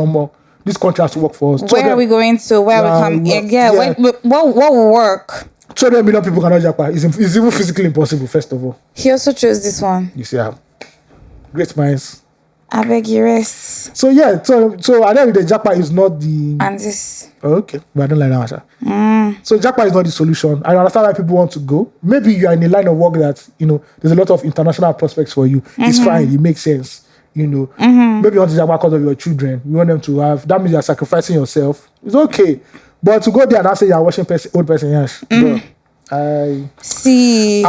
this country has to work for us. Where are we going to? Where are we coming? What will work? 200 million people cannot Japa. It's even physically impossible, first of all. He also chose this one. You see, great minds. I beg you rest. So yeah, so I know the Japa is not the. And this. Okay, but I don't like that answer. So Japa is not the solution. I understand why people want to go. Maybe you are in a line of work that there's a lot of international prospects for you. It's fine. It makes sense. Maybe you want to Japa because of your children. You want them to have. That means you are sacrificing yourself. It's okay, but to go there and not say you are watching old person, yes, bro. I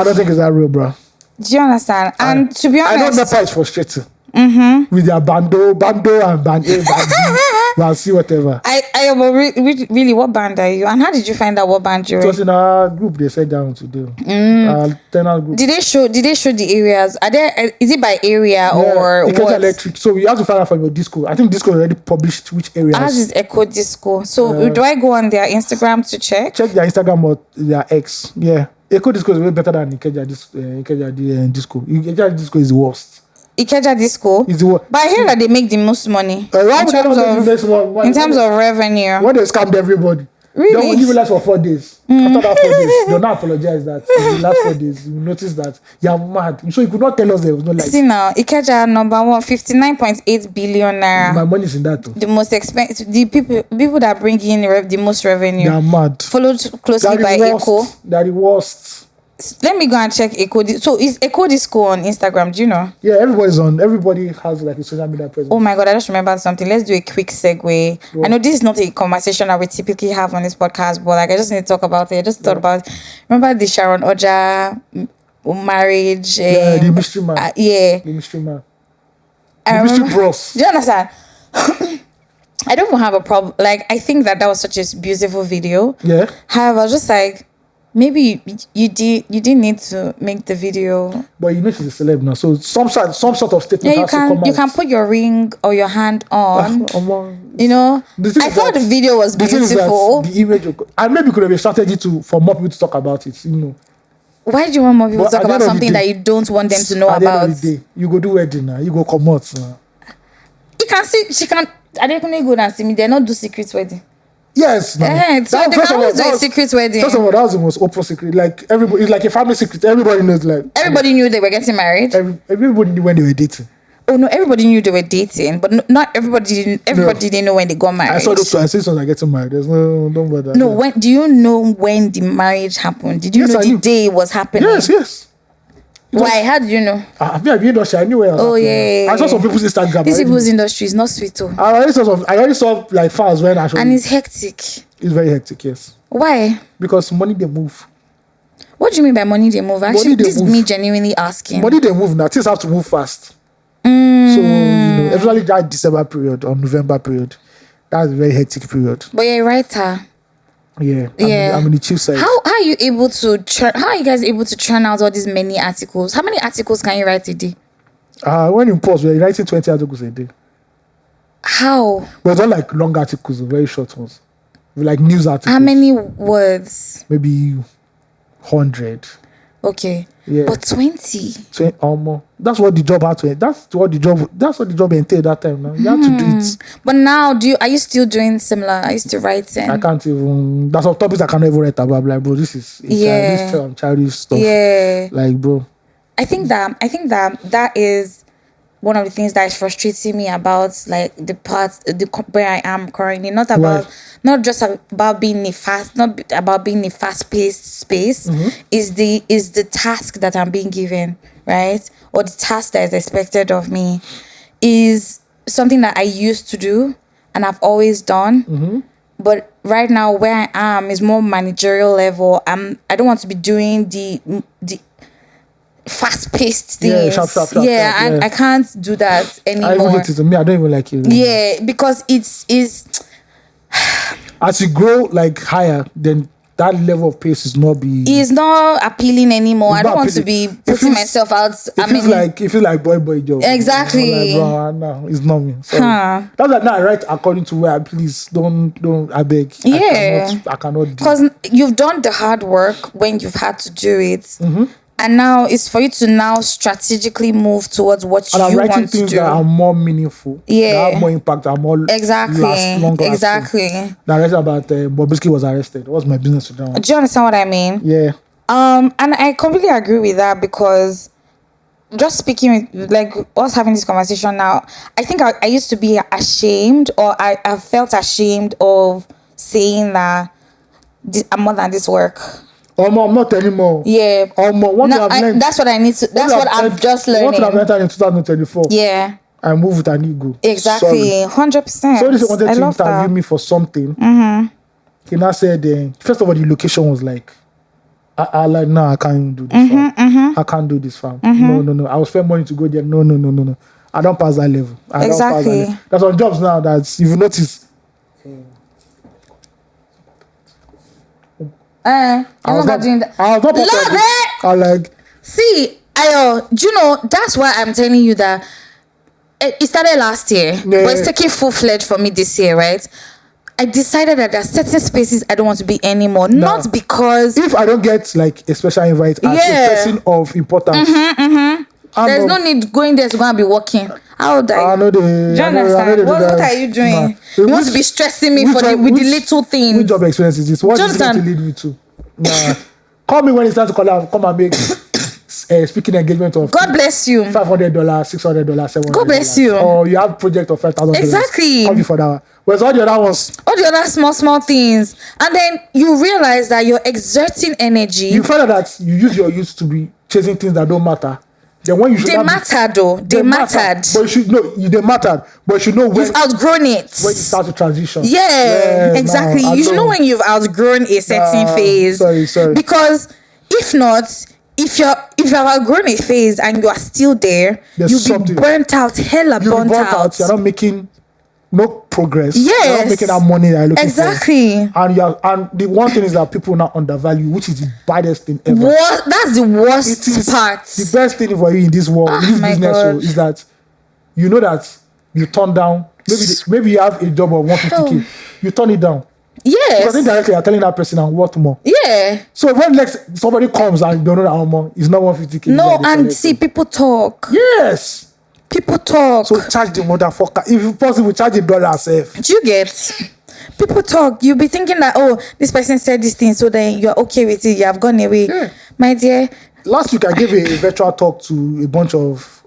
don't think it's that real, bro. Do you understand? And to be honest, I know NEPA is frustrating. With their bando and band A, band B, band C, whatever. Really, what band are you? And how did you find out what band you It were? was in our group they said down to do. Tenant group. Did they show the areas? Are there? Is it by area or Ikeja what? Electric. So you have to find out from your disco. I think disco already published which areas. Ours is Echo Disco. So do I go on their Instagram to check? Check their Instagram or their X. Yeah. Echo Disco is way better than Ikeja Disco. Ikeja Disco is the worst. Ikeja Disco. It's the worst. But I hear that they make the most money In terms in terms of revenue. when they scammed everybody. They won't give you less for 4 days. After that 4 days, they'll not apologize that in the last 4 days, you notice that you're mad. So you could not tell us there was no light. See now, Ikeja number 1, 59.8 billion naira. My money is in that too. The most expensive, the people that bring in the most revenue. They are mad. Followed closely by Eco. They're the worst. Let me go and check Eco. So is Eco Disco on Instagram? Do you know? Yeah, everybody has like a social media presence. Oh my god, I just remembered something. Let's do a quick segue. I know this is not a conversation that we typically have on this podcast, but like I just need to talk about it. I just thought about, remember the Sharon Oja marriage? Yeah, the mystery man. Yeah. The mystery man. The mystery bros. Do you understand? I don't have a problem. Like, I think that was such a beautiful video. Yeah. However, I was just like, maybe you didn't need to make the video. But you know she's a celeb now, so some sort of statement Yeah, has to come out. you can put your ring or your hand on. You know, I thought the video was beautiful. The image, and maybe could have been a strategy for more people to talk about it. You know, why do you want more people to talk about something that you don't want them to know about? At the end of the day, you go do wedding now. You go come out now. You can see she can. I didn't go and see me. They not do secret wedding. Yes, no. So they can always do a secret wedding. First of all, that was the most open secret. Like everybody, it's like a family secret. Everybody knows. Like everybody knew they were getting married. Everybody knew when they were dating. Oh no, everybody knew they were dating, but not everybody didn't. Everybody didn't know when they got married. I saw those two. I see some are getting married. There's no, don't bother. No, when do you know when the marriage happened? Did you know the day it was happening? Yes. Why? How did you know? I've been in the industry. I knew where I was. Oh yeah. I saw some people's Instagram. This people's industry is not sweet too. I already saw like files when actually. And it's hectic. It's very hectic, yes. Why? Because money they move. What do you mean by money they move? Actually, this is me genuinely asking. Money they move now. Things have to move fast. So especially that December period or November period, that's a very hectic period. But you're a writer. Yeah. I'm in the chief side. How are you able to how are you guys able to churn out all these many articles? How many articles can you write a day? When you pause, we're writing 20 articles a day. How? But it's not like long articles, very short ones. Like news articles. How many words? Maybe 100. Okay. Yeah. But 20. That's what the job had to. That's what the job entailed that time. Now you have to do it. But now, are you still doing similar? Are you still writing? I can't even. That's some topics I can't even write about. Like, bro, this is childish stuff. Yeah. Like, bro. I think that is one of the things that is frustrating me about like where I am currently. Not just about being in a fast-paced space. Is the task that I'm being given, right? Or the task that is expected of me is something that I used to do and I've always done. But right now where I am is more managerial level. I don't want to be doing the fast-paced things. Sharp, I can't do that anymore. I even hate it. Me, I don't even like it. Yeah, because it's as you grow like higher, then that level of pace is not appealing anymore. I don't want to be putting myself out. It feels like boy job. Exactly. Like, no, it's not me. Sorry. That's like now I write according to where. Please don't. I beg. Yeah. I cannot. Because you've done the hard work when you've had to do it. And now it's for you to now strategically move towards what you want to do. And I'm writing things that are more meaningful. Yeah. That have more impact. Are more longer. Exactly. Now I read about Bobrisky was arrested. What's my business with that one? Do you understand what I mean? Yeah. And I completely agree with that because just speaking with like us having this conversation now, I think I used to be ashamed or I felt ashamed of saying that I'm more than this work. I'm not anymore. Yeah. That's what I need to. That's what I'm just learning. What I've entered in 2024. Yeah. I move with an ego. Exactly. 100%. So this wanted to interview me for something. He now said, first of all, the location was like, I like, no, I can't do this. I can't do this, fam. No. I will spend money to go there. No. I don't pass that level. Exactly. There's some jobs now that if you notice. I was not doing that. I was like, see, do you know that's why I'm telling you that it started last year, but it's taking full-fledged for me this year, right? I decided that there are certain spaces I don't want to be anymore. Not because if I don't get like a special invite as a person of importance. There's no need going there to go and be working. How old are you? I know the. Do you I know understand? they do What that. are you doing? Nah. You want to be stressing me with the little Which things. job experience is this? What Do you is it going to understand? lead me to? Nah. Call me when it's time to call out. Come and make speaking engagement of God bless you. $500, $600, $700. God bless you. Or you have project of $5,000. Exactly. Call me for that one. Whereas all the other ones, All the other small things, and then you realize that you're exerting energy. you find out that you use your youth to be chasing things that don't matter. Then when you should They mattered though. They mattered. But you should know they mattered. But you should know when You've outgrown it. when you start to transition. Yeah, exactly. Nah, You should know when you've outgrown a certain phase. Sorry. Because if not, if you've outgrown a phase and you are still there, There's you'll be something. burnt out, hella You're burnt out. You're not making no progress. You're Yes. not making that money that you're looking Exactly. for. And the one thing is that people now undervalue, which is the baddest thing ever. What? That's the worst It is part. the best thing for you in this world, in this my business, God. is that you know that you turn down. Maybe you have a job of 150k, you turn it down. Yes. Because indirectly you're telling that person and what more. Yeah. So when next somebody comes and you don't know that more, it's not 150k. No, and see, people talk. Yes. People talk. So charge the motherfucker. If possible, charge the dollar yourself. Do you get? People talk. You'll be thinking that, oh, this person said this thing, so then you're okay with it. You have gone away. Yeah. My dear. Last week I gave a virtual talk to a bunch of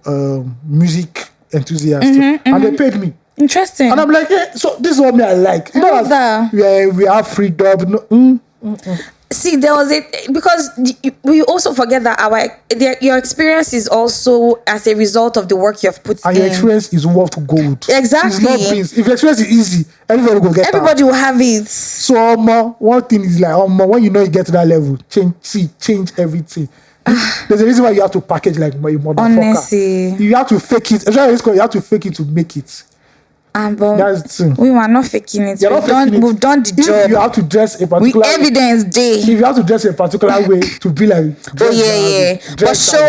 music enthusiasts, and they paid me. Interesting. And I'm like, hey, so this is what me I like. I love that. We have freedom. No, See, there was it because we also forget that your experience is also as a result of the work you've put and in. your experience is worth gold. Exactly. It's not beans. If your experience is easy, everybody will get Everybody will have it. So one thing is like when you know you get to that level, change everything. There's a reason why you have to package like my motherfucker. Honestly. You have to fake it. You have to fake it to make it. But That's the thing. we were not faking it. You're not faking it. We've done the If job. you have to dress a With particular evidence day. if you have to dress a particular way to be like Oh yeah. But show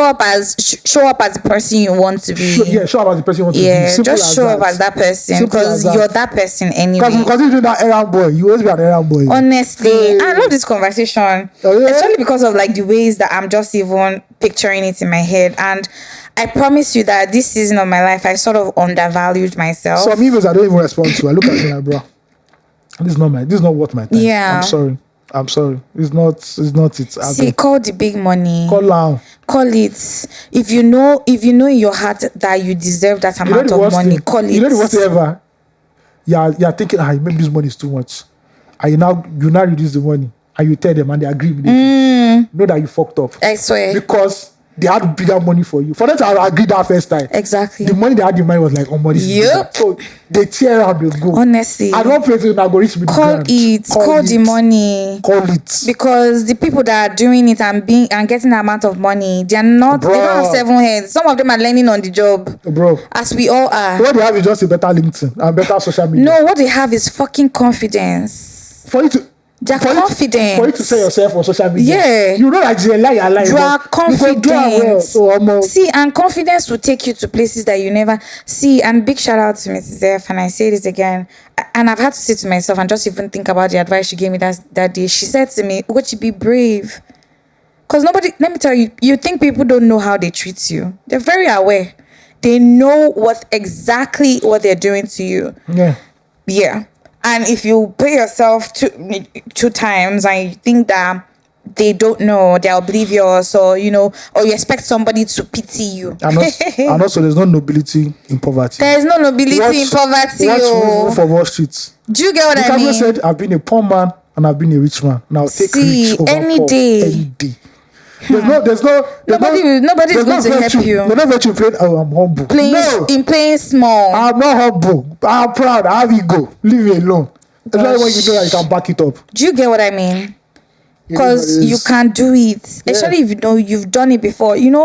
up as the person you want to be. show up as the person you want to be. Yeah, Simple just show up as that person Simple because as that. you're that person anyway. Because you're doing that errand boy, you always be an errand boy. Honestly, Hey. I love this conversation. Oh, yeah? Especially because of like the ways that I'm just even picturing it in my head. And I promise you that this season of my life, I sort of undervalued myself. Some emails I don't even respond to. I look at me like, bro, this is not worth my time. Yeah. I'm sorry. It's not it. See, call the big money. Call now. Call it. If you know in your heart that you deserve that amount of money, call it. You know the worst thing ever? You're thinking, maybe this money is too much. And you now reduce the money. And you tell them and they agree immediately. Know that you fucked up. I swear. Because they had bigger money for you. For them to agree that first time. Exactly. The money they had in mind was like, money. Yep. So they tear out the go. Honestly. I don't pay to now go reach me. Call it. Call the money. Call it. Because the people that are doing it and getting the amount of money, they don't have 7 heads. Some of them are learning on the job. Bro. As we all are. What they have is just a better LinkedIn and better social media. No, what they have is fucking confidence. For you to They're confident. For you to say yourself on social media. Yeah. You know that you're lying. You are confident. Well. See, and confidence will take you to places that you never see. And big shout out to Mrs. F. And I say this again. And I've had to say to myself and just even think about the advice she gave me that day. She said to me, Ugochi, be brave. Because nobody, let me tell you, you think people don't know how they treat you. They're very aware. They know exactly what they're doing to you. Yeah. Yeah. And if you pay yourself two times and you think that they don't know, they're oblivious, or you expect somebody to pity you. And also there's no nobility in poverty. There is no nobility in poverty. What's for Wall Street? Do you get what I mean? said, I've been a poor man and I've been a rich man. And I'll take rich over any poor day. Any day. Nobody's going to help you. There's no virtue in playing, I'm humble. In playing small. I'm not humble. I'm proud. I have ego. Leave me alone. That's why when you know that you can back it up. Do you get what I mean? Because you can do it, especially if you know you've done it before, and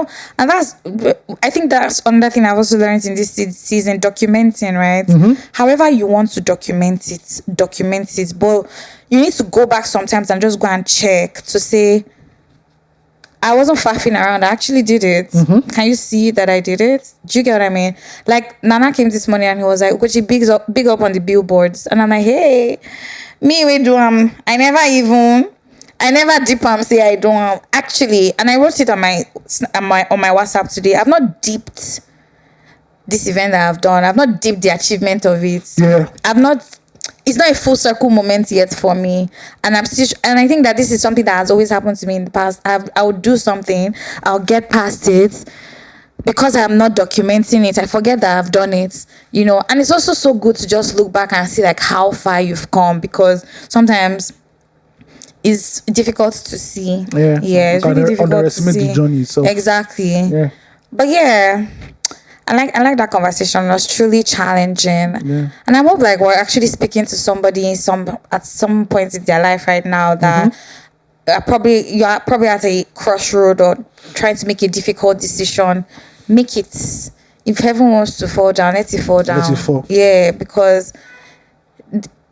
I think that's another thing I've also learned in this season, documenting, right? However you want to document it, but you need to go back sometimes and just go and check to say, I wasn't faffing around. I actually did it. Can you see that I did it? Do you get what I mean? Like, Nana came this morning and he was like, Ugochi, big up on the billboards. And I'm like, hey, me, we do I never deep say I don't actually. And I wrote it on my WhatsApp today. I've not deeped this event that I've done. I've not dipped the achievement of it. Yeah. It's not a full circle moment yet for me. And and I think that this is something that has always happened to me in the past. I would do something, I'll get past it. Because I'm not documenting it, I forget that I've done it, and it's also so good to just look back and see like how far you've come, because sometimes it's difficult to see. It's really difficult to see. The journey itself. Exactly. Yeah. But yeah, I like that conversation. It was truly challenging. Yeah. And I hope like we're actually speaking to somebody at some point in their life right now that you are probably at a crossroad or trying to make a difficult decision. Make it. If heaven wants to fall down, let it fall down. Let it fall. Yeah, because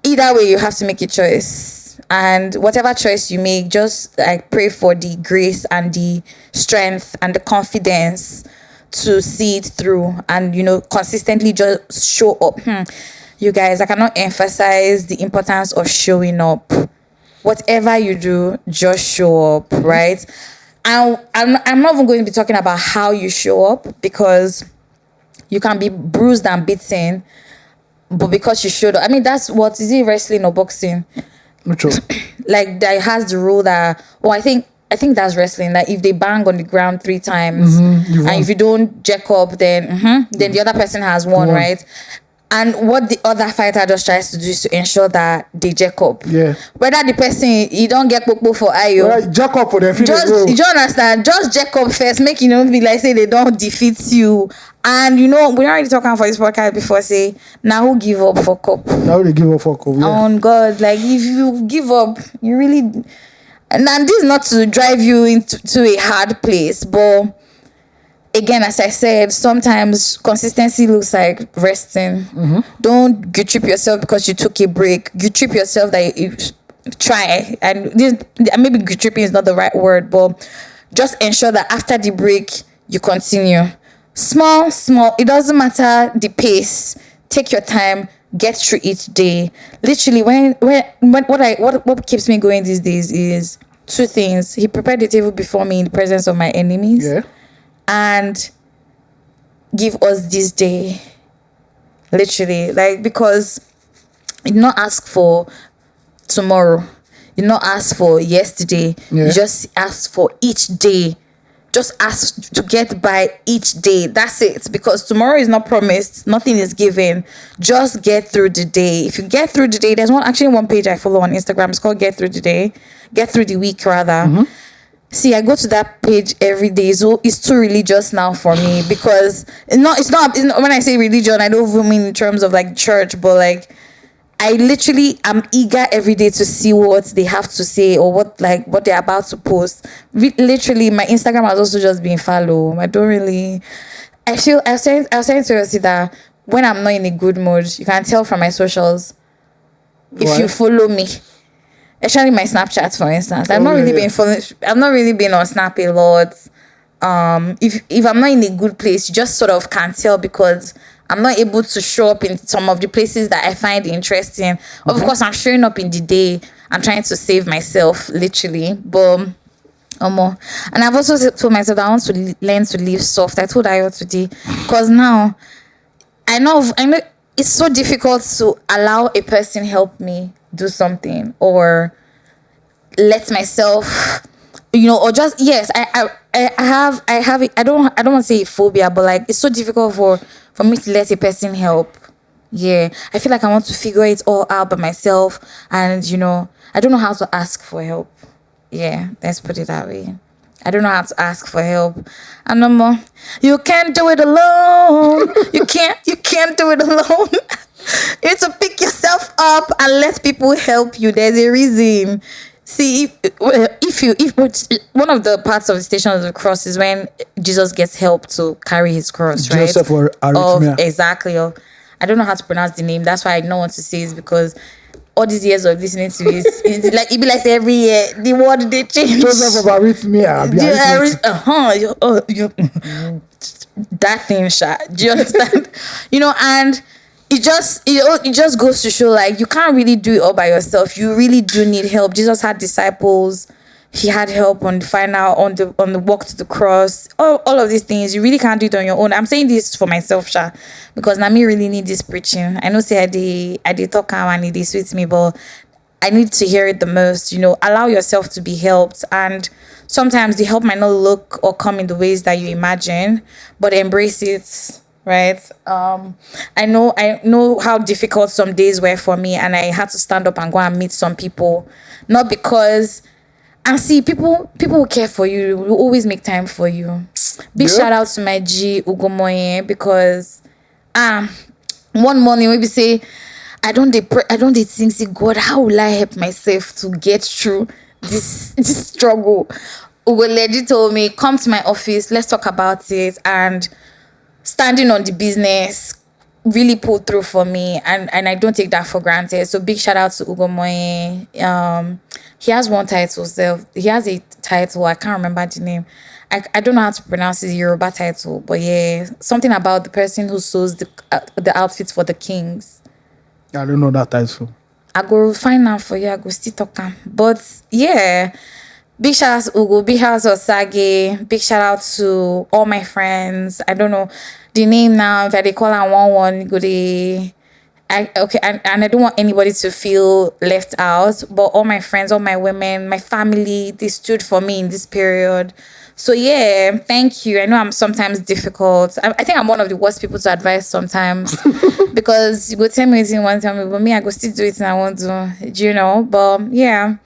either way you have to make a choice. And whatever choice you make, just like pray for the grace and the strength and the confidence to see it through and consistently just show up. You guys, I cannot emphasize the importance of showing up. Whatever you do, just show up, right? I'm not even going to be talking about how you show up, because you can be bruised and beaten, but because you showed up. I mean, that's what is it, wrestling or boxing? True. Like that has the rule that I think that's wrestling. That if they bang on the ground 3 times and if you don't jack up, then the other person has won, right? And what the other fighter just tries to do is to ensure that they jack up. Yeah. Whether the person you don't get popo for Ayo. Right, jack up for them. You understand? Just jack up first. Make be like say they don't defeat you. And we're already talking for this podcast before. Say now who give up for cup? Now they give up for cup. Yeah. On God, like if you give up, you really. And this is not to drive you into a hard place, but again, as I said, sometimes consistency looks like resting. Don't guilt trip yourself because you took a break. Guilt trip yourself that you try. And maybe guilt tripping is not the right word, but just ensure that after the break, you continue. Small. It doesn't matter the pace. Take your time. Get through each day. Literally, what keeps me going these days is 2 things. He prepared the table before me in the presence of my enemies. Yeah. And give us this day. Literally, like, because you not ask for tomorrow, you not ask for yesterday. You just ask for each day. Just ask to get by each day. That's it. Because tomorrow is not promised. Nothing is given. Just get through the day. If you get through the day, there's one page I follow on Instagram. It's called Get Through the Day. Get Through the Week, rather. See, I go to that page every day, so it's too religious now for me, because it's not when I say religion, I don't even mean in terms of like church, but like I literally am eager every day to see what they have to say or what they're about to post. Literally, my Instagram has also just been follow. I don't really. I was saying seriously that when I'm not in a good mood, you can tell from my socials. If you follow me. Especially my Snapchat, for instance. I've not really been on Snap a lot. If I'm not in a good place, you just sort of can't tell, because I'm not able to show up in some of the places that I find interesting. Of course, I'm showing up in the day. I'm trying to save myself, literally. But and I've also told myself that I want to learn to live soft. I told Ayo today, because now I know it's so difficult to allow a person help me do something, or let myself, or just I have it. I don't want to say a phobia, but like it's so difficult for me to let a person help. I feel like I want to figure it all out by myself, and I don't know how to ask for help. Let's put it that way. I don't know how to ask for help. And no more. You can't do it alone. You can't do it alone. You need to pick yourself up and let people help you. There's a reason. See, if one of the parts of the Station of the Cross is when Jesus gets help to carry his cross, right? Joseph or Arrhythmia. Exactly. I don't know how to pronounce the name. That's why I don't want to say it, because all these years of listening to it, it's like it be like every year the word they change. Joseph of Arrhythmia. That thing, Sha. Do you understand? And it just goes to show, like, you can't really do it all by yourself. You really do need help. Jesus had disciples. he had help on the final, on the walk to the cross, all of these things. You really can't do it on your own. I'm saying this for myself, Sha, because now me really need this preaching. I know say I did talk and it suits me, but I need to hear it the most. Allow yourself to be helped, and sometimes the help might not look or come in the ways that you imagine, but embrace it. Right. I know how difficult some days were for me, and I had to stand up and go and meet some people, not because. And see, people will care for you, will always make time for you. Big shout out to my G Ugomoye, because one morning maybe say, I don't think, say, God, how will I help myself to get through this struggle? Ugoledi told me, come to my office, let's talk about it. And standing on the business really pulled through for me, and I don't take that for granted. So big shout out to Ugomoye. He has one title. He has a title. I can't remember the name. I don't know how to pronounce his Yoruba title, but yeah, something about the person who sews the outfits for the kings. I don't know that title. I go find out for you. I go still talk. But yeah, big shout out to Ugo. Big shout out to Osage. Big shout out to all my friends. I don't know the name now. If they call her one, go the. And I don't want anybody to feel left out, but all my friends, all my women, my family, they stood for me in this period. So yeah, thank you. I know I'm sometimes difficult. I think I'm one of the worst people to advise sometimes because you go tell me anything one time, but me, I go still do it and I won't do, but yeah,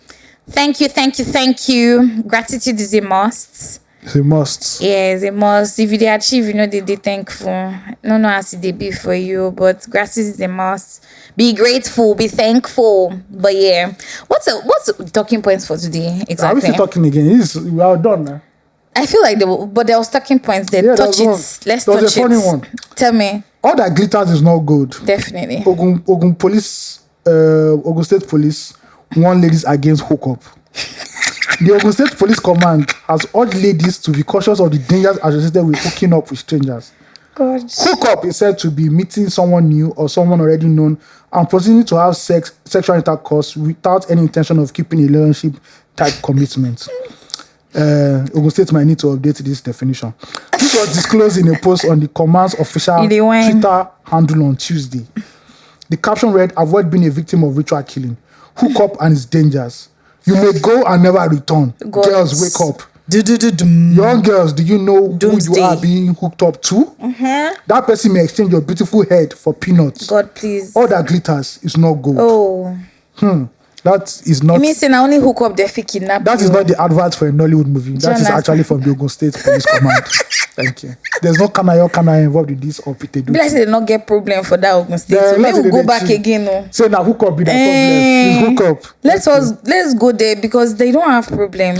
thank you. Gratitude is a must. It's a must. Yeah, it's a must. If you dey achieve, they thankful. No, as they be for you, but gratitude is a must. Be grateful, be thankful. But yeah, what's the talking points for today exactly? Are we still talking again? We are done now. I feel like there was talking points there. Touch it. Let's touch it. There was a funny one. Tell me. All that glitters is not good. Definitely. Ogun police, Ogun State Police warn ladies against hookup. The Ogun State Police Command has urged ladies to be cautious of the dangers associated with hooking up with strangers. God. Hookup is said to be meeting someone new or someone already known and proceeding to have sexual intercourse without any intention of keeping a relationship type commitment. Ogun State might need to update this definition. This was disclosed in a post on the command's official Twitter handle on Tuesday. The caption read, "Avoid being a victim of ritual killing. Hookup and its dangers. You may go and never return. God. Girls, wake up. Young girls, do you know who you are being hooked up to? Mm-hmm. That person may exchange your beautiful head for peanuts. God, please. All that glitters is not gold." Oh. That is not. You mean say now only hook up the kidnap? That is not the advert for a Nollywood movie. That is actually from the Ogun State Police Command. Thank you. There's no Kana involved in this or Peter. But I say they not get problem for that Ogun State. So maybe we'll go back again. No. Say now hook up be the problem. Please hook up. Let's go there because they don't have problem.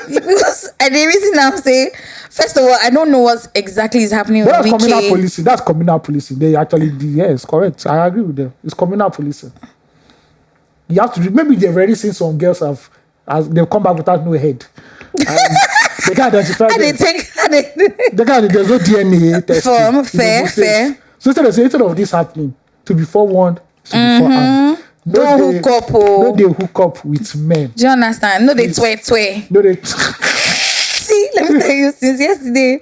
Because the reason I'm saying, first of all, I don't know what exactly is happening with communal policing. That's communal policing. They actually yes, correct. I agree with them. It's communal policing. You have to maybe they've already seen some girls they've come back without no head. They can identify them. There's no DNA testing. Fair. So instead of this happening, to be forewarned, to be forearmed. Don't hook up. No, they hook up with men. Do you understand? No, they tway. No, they. See, let me tell you, since yesterday,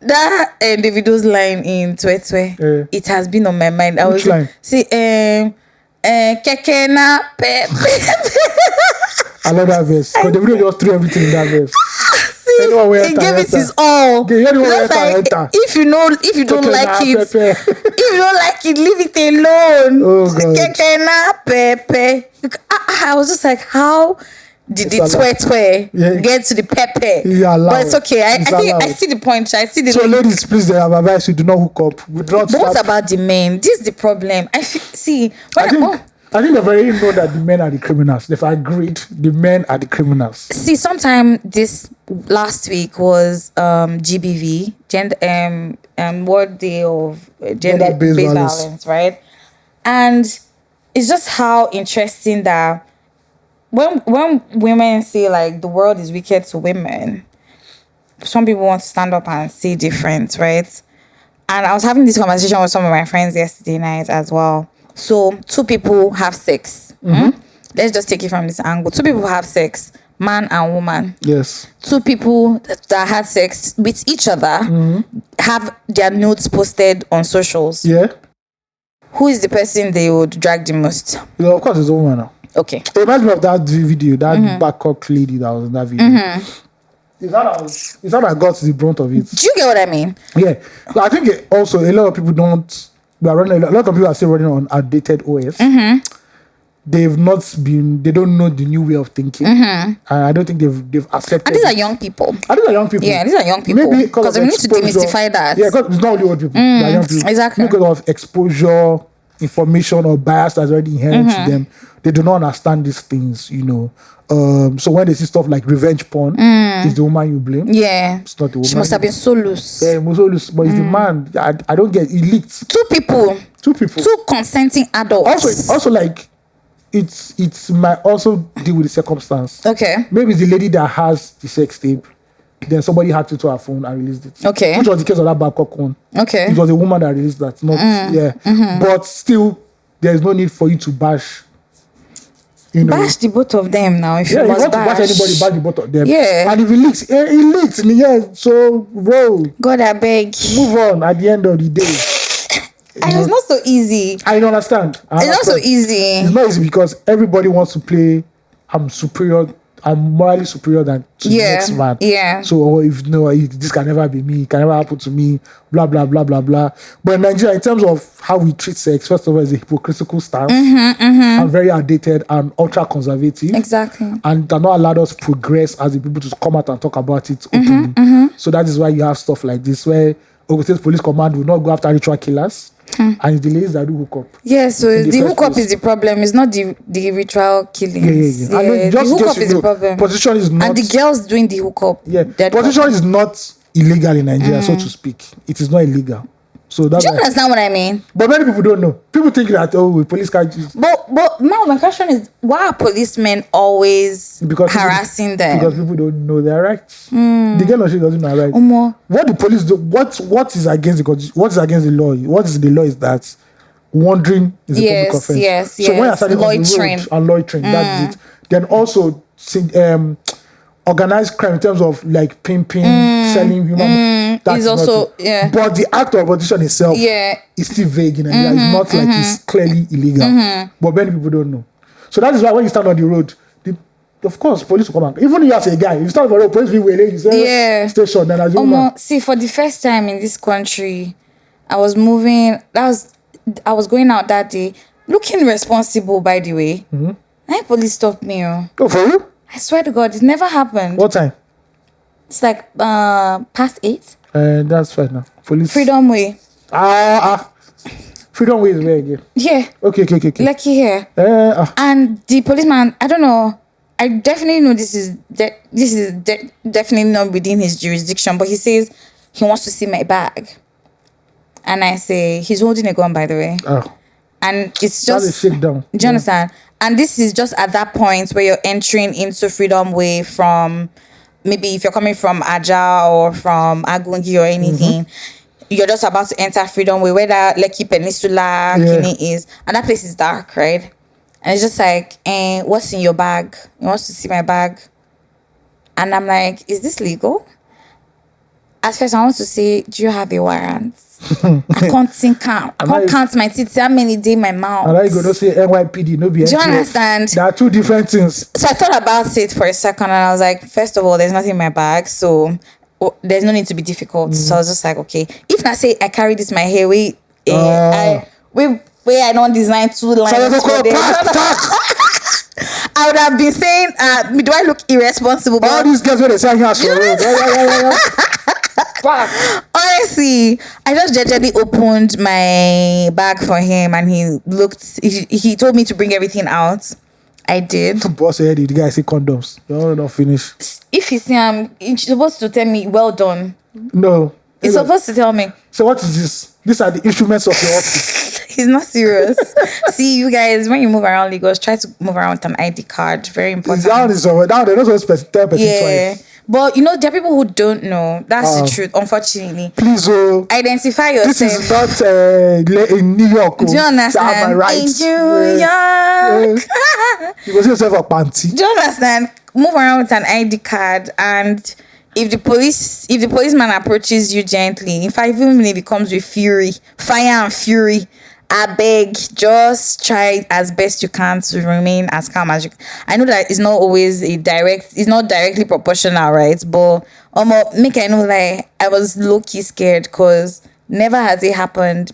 that Davido's line in tway, it has been on my mind. Which line? See, keke na pepe. I love that verse. Because Davido just threw everything in that verse. He gave it his all. If you don't like it, leave it alone. Oh, God. Keke na pepe. I was just like, how did the twe get to the pepe? But it's okay. I see the point. So ladies, please, I have advice you do not hook up. But what about the men? This is the problem. I think they've already know that the men are the criminals. They've agreed the men are the criminals. See, sometime this last week was GBV, World Day of Gender-Based Violence, right? And it's just how interesting that when women say like the world is wicked to women, some people want to stand up and say different, right? And I was having this conversation with some of my friends yesterday night as well. So 2 people have sex. Mm-hmm. Let's just take it from this angle. 2 people have sex, man and woman. Yes. Two people that had sex with each other have their nudes posted on socials. Yeah. Who is the person they would drag the most? You know, of course, it's a woman now. Okay. It reminds me of that video, that Babcock lady that was in that video. It's not that got the brunt of it. Do you get what I mean? Yeah. But I think also a lot of people don't. We are running. A lot of people are still running on outdated OS. They don't know the new way of thinking, and I don't think they've accepted. And these are young people. I think they're young people. Yeah, these are young people. Maybe because we need to demystify that. Yeah, because it's not only old people. They're young people. Exactly. Because of exposure, information, or bias that's already inherent to them, they do not understand these things. So when they see stuff like revenge porn, it's the woman you blame. Yeah, It's not the woman. she must have been so loose. Yeah, so loose, but it's the man. I don't get it. Leaked. Two people. Two consenting adults. Also like. It might also deal with the circumstance. Okay. Maybe it's the lady that has the sex tape, then somebody hacked into her phone and released it. Okay. Which was the case of that Babcock one. Okay. It was a woman that released that. Not But still, there's no need for you to bash. Bash the both of them now. If you want must to bash anybody, bash the both of them. Yeah. And if it leaks, it leaks in the end. So roll. God, I beg. Move on at the end of the day. And it's not so easy. I don't understand. It's not so easy. It's not easy because everybody wants to play. I'm superior. I'm morally superior than to the next man. Yeah. So if this can never be me. It can never happen to me. Blah blah blah blah blah. But in Nigeria, in terms of how we treat sex, first of all, it's a hypocritical stance and very outdated and ultra conservative. Exactly. And they're not allowed us progress as the people to come out and talk about it openly. So that is why you have stuff like this where Ogun State Police Command will not go after ritual killers. And it's the ladies that do hook up. Yeah, so the hookup is the problem. It's not the ritual killings. Yeah. The hookup is the problem. Position is not. And the girls doing the hookup. Yeah, position is not illegal in Nigeria, so to speak. It is not illegal. So that's. Do you understand what I mean? But many people don't know. People think that police can't use. But now my question is, why are policemen always harassing them? Because people don't know their rights. The girl or she doesn't know her rights. What the police do? What is against the law? What is the law is that wandering is a public offense. Yes. So when you're starting on the road and loitering, that's it. Then also organized crime in terms of like pimping, selling human. That's also But the act of opposition itself is still vague in Nigeria. It's not like it's clearly illegal. But many people don't know. So that is why when you stand on the road, of course, police will come out. Even if you as a guy, if you stand on the road, police will wait. You say, station. Then as see, for the first time in this country, I was moving. I was going out that day, looking responsible. By the way, and police stopped me. Oh, for you? I swear to God, it never happened. What time? It's like past 8. That's fine now. Police. Freedom Way. Freedom Way is where again? Yeah. Okay. Lucky here. And the policeman, I don't know. I definitely know this is definitely not within his jurisdiction, but he says he wants to see my bag. And I say, he's holding a gun, by the way. And it's just... That's a shakedown. Do you understand? And this is just at that point where you're entering into Freedom Way from... Maybe if you're coming from Aja or from Agungi or anything, you're just about to enter Freedom Way, where that Lekki Peninsula Kini is. And that place is dark, right? And it's just like, what's in your bag? He wants to see my bag. And I'm like, is this legal? At first, I want to say, do you have a warrant? I can't count my teeth. How many days my mouth? And I go to say NYPD, no be. Do you understand? There are two different things. So I thought about it for a second, and I was like, first of all, there's nothing in my bag, so there's no need to be difficult. So I was just like, okay, if I say I carry this my hair, I don't design 2 lines. I would have been saying, do I look irresponsible? All these guys where they say here, honestly, I just gingerly opened my bag for him, and he looked. He told me to bring everything out. I did. Boss said the guy say condoms. You're not finished. If he's he's supposed to tell me, well done. No. He's supposed to tell me. So what is this? These are the instruments of your office. He's not serious. See, you guys, when you move around Lagos, try to move around with an ID card. Very important. Down they're not supposed to twice. But there are people who don't know. That's the truth, unfortunately. Please, identify yourself. This is not in New York. Do you understand? My rights. In New York. You go see yourself a panty. Do you understand? move around with an ID card, and if the policeman approaches you gently, in fact, even when it comes with fire and fury, I beg, just try as best you can to remain as calm as you. I know that it's not always it's not directly proportional, right? But make I know, like, I was low-key scared because never has it happened.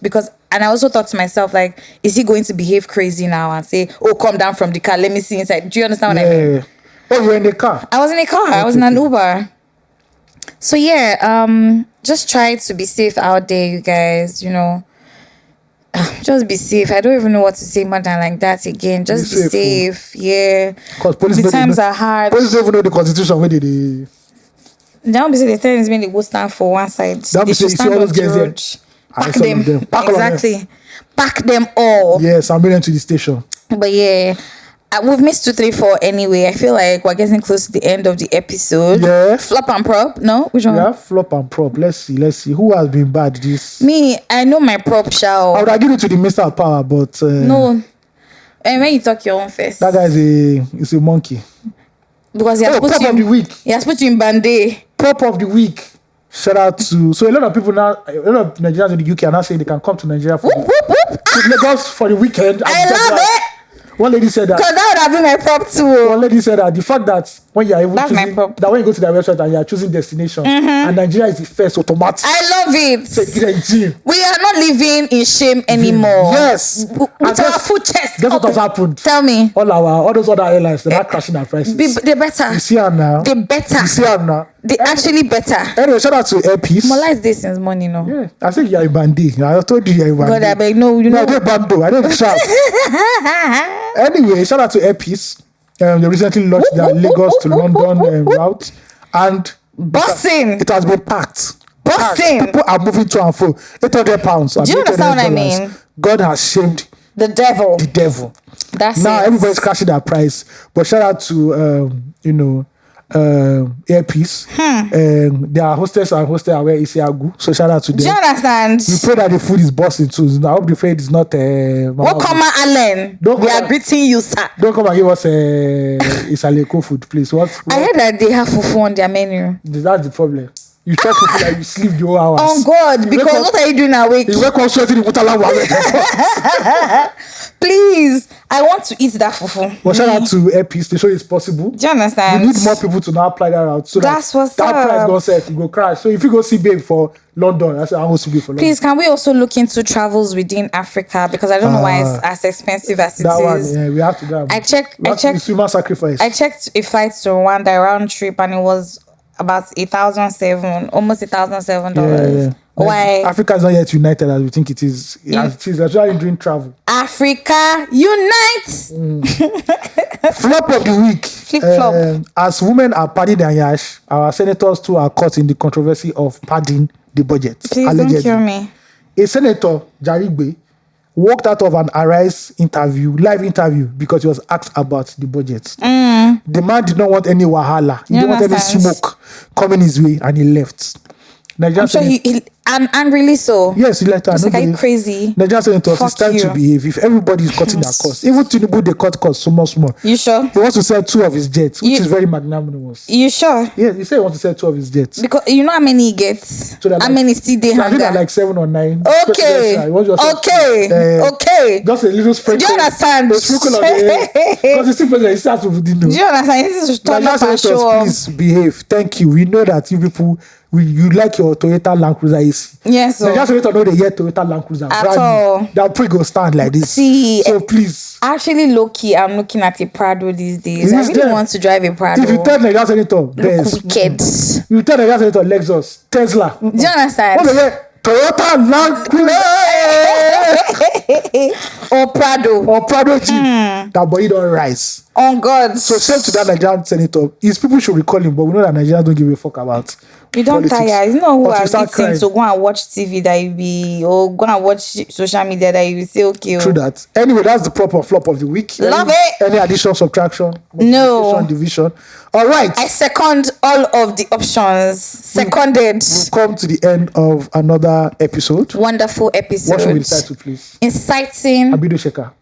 And I also thought to myself, like, is he going to behave crazy now and say, "Oh, come down from the car, let me see inside"? Do you understand what I mean? Yeah. Oh, you were in the car? I was in a car. I was in an Uber. So yeah, just try to be safe out there, you guys. You know, just be safe. I don't even know what to say more than like that again. Just be safe. Yeah. Because the times are hard. Police don't even know the constitution. Where did they? Don't be saying the thing is when they go stand for one side. Don't be saying you see all those guys there. Pack them. Exactly. Pack them all. Yes, I'm bringing them to the station. But yeah. We've missed 2, 3, 4 anyway. I feel like we're getting close to the end of the episode. Yeah. Flop and prop? No? Which one? Yeah, flop and prop. Let's see. Who has been bad this? Me, I know my prop shall. I would have given it to the Mr. of Power, but... no. And when you talk your own first. That guy is a monkey. Because he has put prop you... of the week. He has put you in Band-Aid. Prop of the week. Shout out to... So a lot of people now... A lot of Nigerians in the UK are now saying they can come to Nigeria for... To Lagos for the weekend. I love it! One lady said that. Because that would have been my prop too. One lady said that the fact that when you are even That's choosing, that when you go to their website and you are choosing destination, and Nigeria is the first automatic. I love it. We are not living in shame anymore. Yes. With our full chest. Guess what has happened? Tell me. All those other airlines, they're not crashing their prices. They better. You see them now. They better. You see them now. They actually better. Anyway, shout out to Airpiece. Mola is this since morning, no? Yeah. I said you're a bandit. I told you you're a bandit. God, I beg, no, you know. I didn't bando. I didn't trap. Anyway, shout out to Airpiece. They recently launched their Lagos to London route. And Bossing. It has been packed. Bossing. People are moving to and fro. £800. Do you understand what I mean? God has shamed the devil. That's now it. Everybody's crashing their price. But shout out to Airpiece. Their hostess and hostel are where Isiagu. So shout out to them. Do you understand? We pray that the food is busting too. I hope the food is not what come Allen? We are greeting you, sir. Don't come and give us Isaleko food, please. What? I heard that they have fufu on their menu. That's the problem. You chop food and you sleep the whole hours. Oh God, because what are you doing awake? You wake up sweating in Mutala. Please, I want to eat that fufu. Well, shout out to Airpiece. They show it's possible. Do you understand? We need more people to now apply that route. So that's what's that up. price goes set, it go crash. So if you go see Babe for London, I want to see Babe for London. Please, can we also look into travels within Africa? Because I don't know why it's as expensive as it is. One, yeah, we have to go. I checked. Swimmer sacrifice. I checked a flight to Rwanda round trip, and it was about $1,700, almost $1,700. Yeah. Why? Africa is not yet united as we think it is. It is actually doing travel. Africa unite. Flop of the week. Flip flop. As women are padding their yash, our senators too are caught in the controversy of padding the budget. Please allegedly. don't kill me. A senator, Jarigbe, walked out of an Arise live interview, because he was asked about the budget. The man did not want any wahala. He didn't want any smoke coming his way, and he left. I'm sure he angrily so. Yes, he let her. Like, are you crazy? Nigerian senators, it's time to behave. If everybody is cutting their costs, even Tinubu, they cut costs small. You sure? He wants to sell 2 of his jets, which is very magnanimous. You sure? Yeah, he said he wants to sell 2 of his jets. Because you know how many he gets? So how many still they I think they're like 7 or 9. Okay. Okay. Just a little sprinkle. Do you understand? A sprinkle of the because the still president, he starts with Do you understand? This is turn up and show off. Please behave. Thank you. We know that you people, you like your Toyota Land Cruiser AC. Yes. So. Nigerian senator know they hear Toyota Land Cruiser. At all. They'll probably go stand like this. See. So please. Actually, low-key, I'm looking at a Prado these days. I really want to drive a Prado. If you tell Nigerian senator, wicked. You tell Nigerian senator Lexus, Tesla. Do you understand? Toyota Land Cruiser. Or Prado Jeep. That boy don't rise. On God. So same to that Nigerian senator. His people should recall him, but we know that Nigerians don't give a fuck about. You don't politics. tire. It's not who are eating crying. to go and watch TV that you be, or go and watch social media that you will say okay. True that. Anyway, that's the proper flop of the week. Love it. Any addition, subtraction? No. Division. All right. I second all of the options. Seconded. We've come to the end of another episode. Wonderful episode. What should we decide to, please? Inciting. Abido Sheka.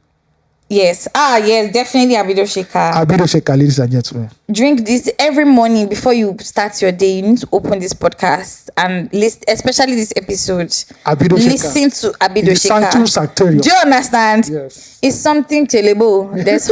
Yes. Yes, definitely Abido shaker. Abido shaker, ladies and gentlemen. Drink this every morning before you start your day. You need to open this podcast and listen, especially this episode. Abido shaker. Listen to Abido shaker. Sanctum Sanctorium. Do you understand? Yes. It's something terrible. That's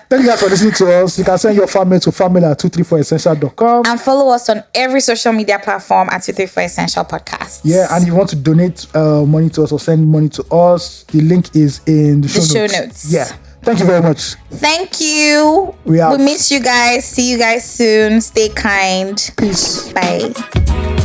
Thank you guys for listening to us. You can send your fan mail to fanmail@234essential.com. And follow us on every social media platform at 234 Essential Podcast. Yeah, and if you want to donate money to us or send money to us, the link is in the show notes. Yeah. Thank you very much. Thank you. We miss you guys. See you guys soon. Stay kind. Peace. Bye.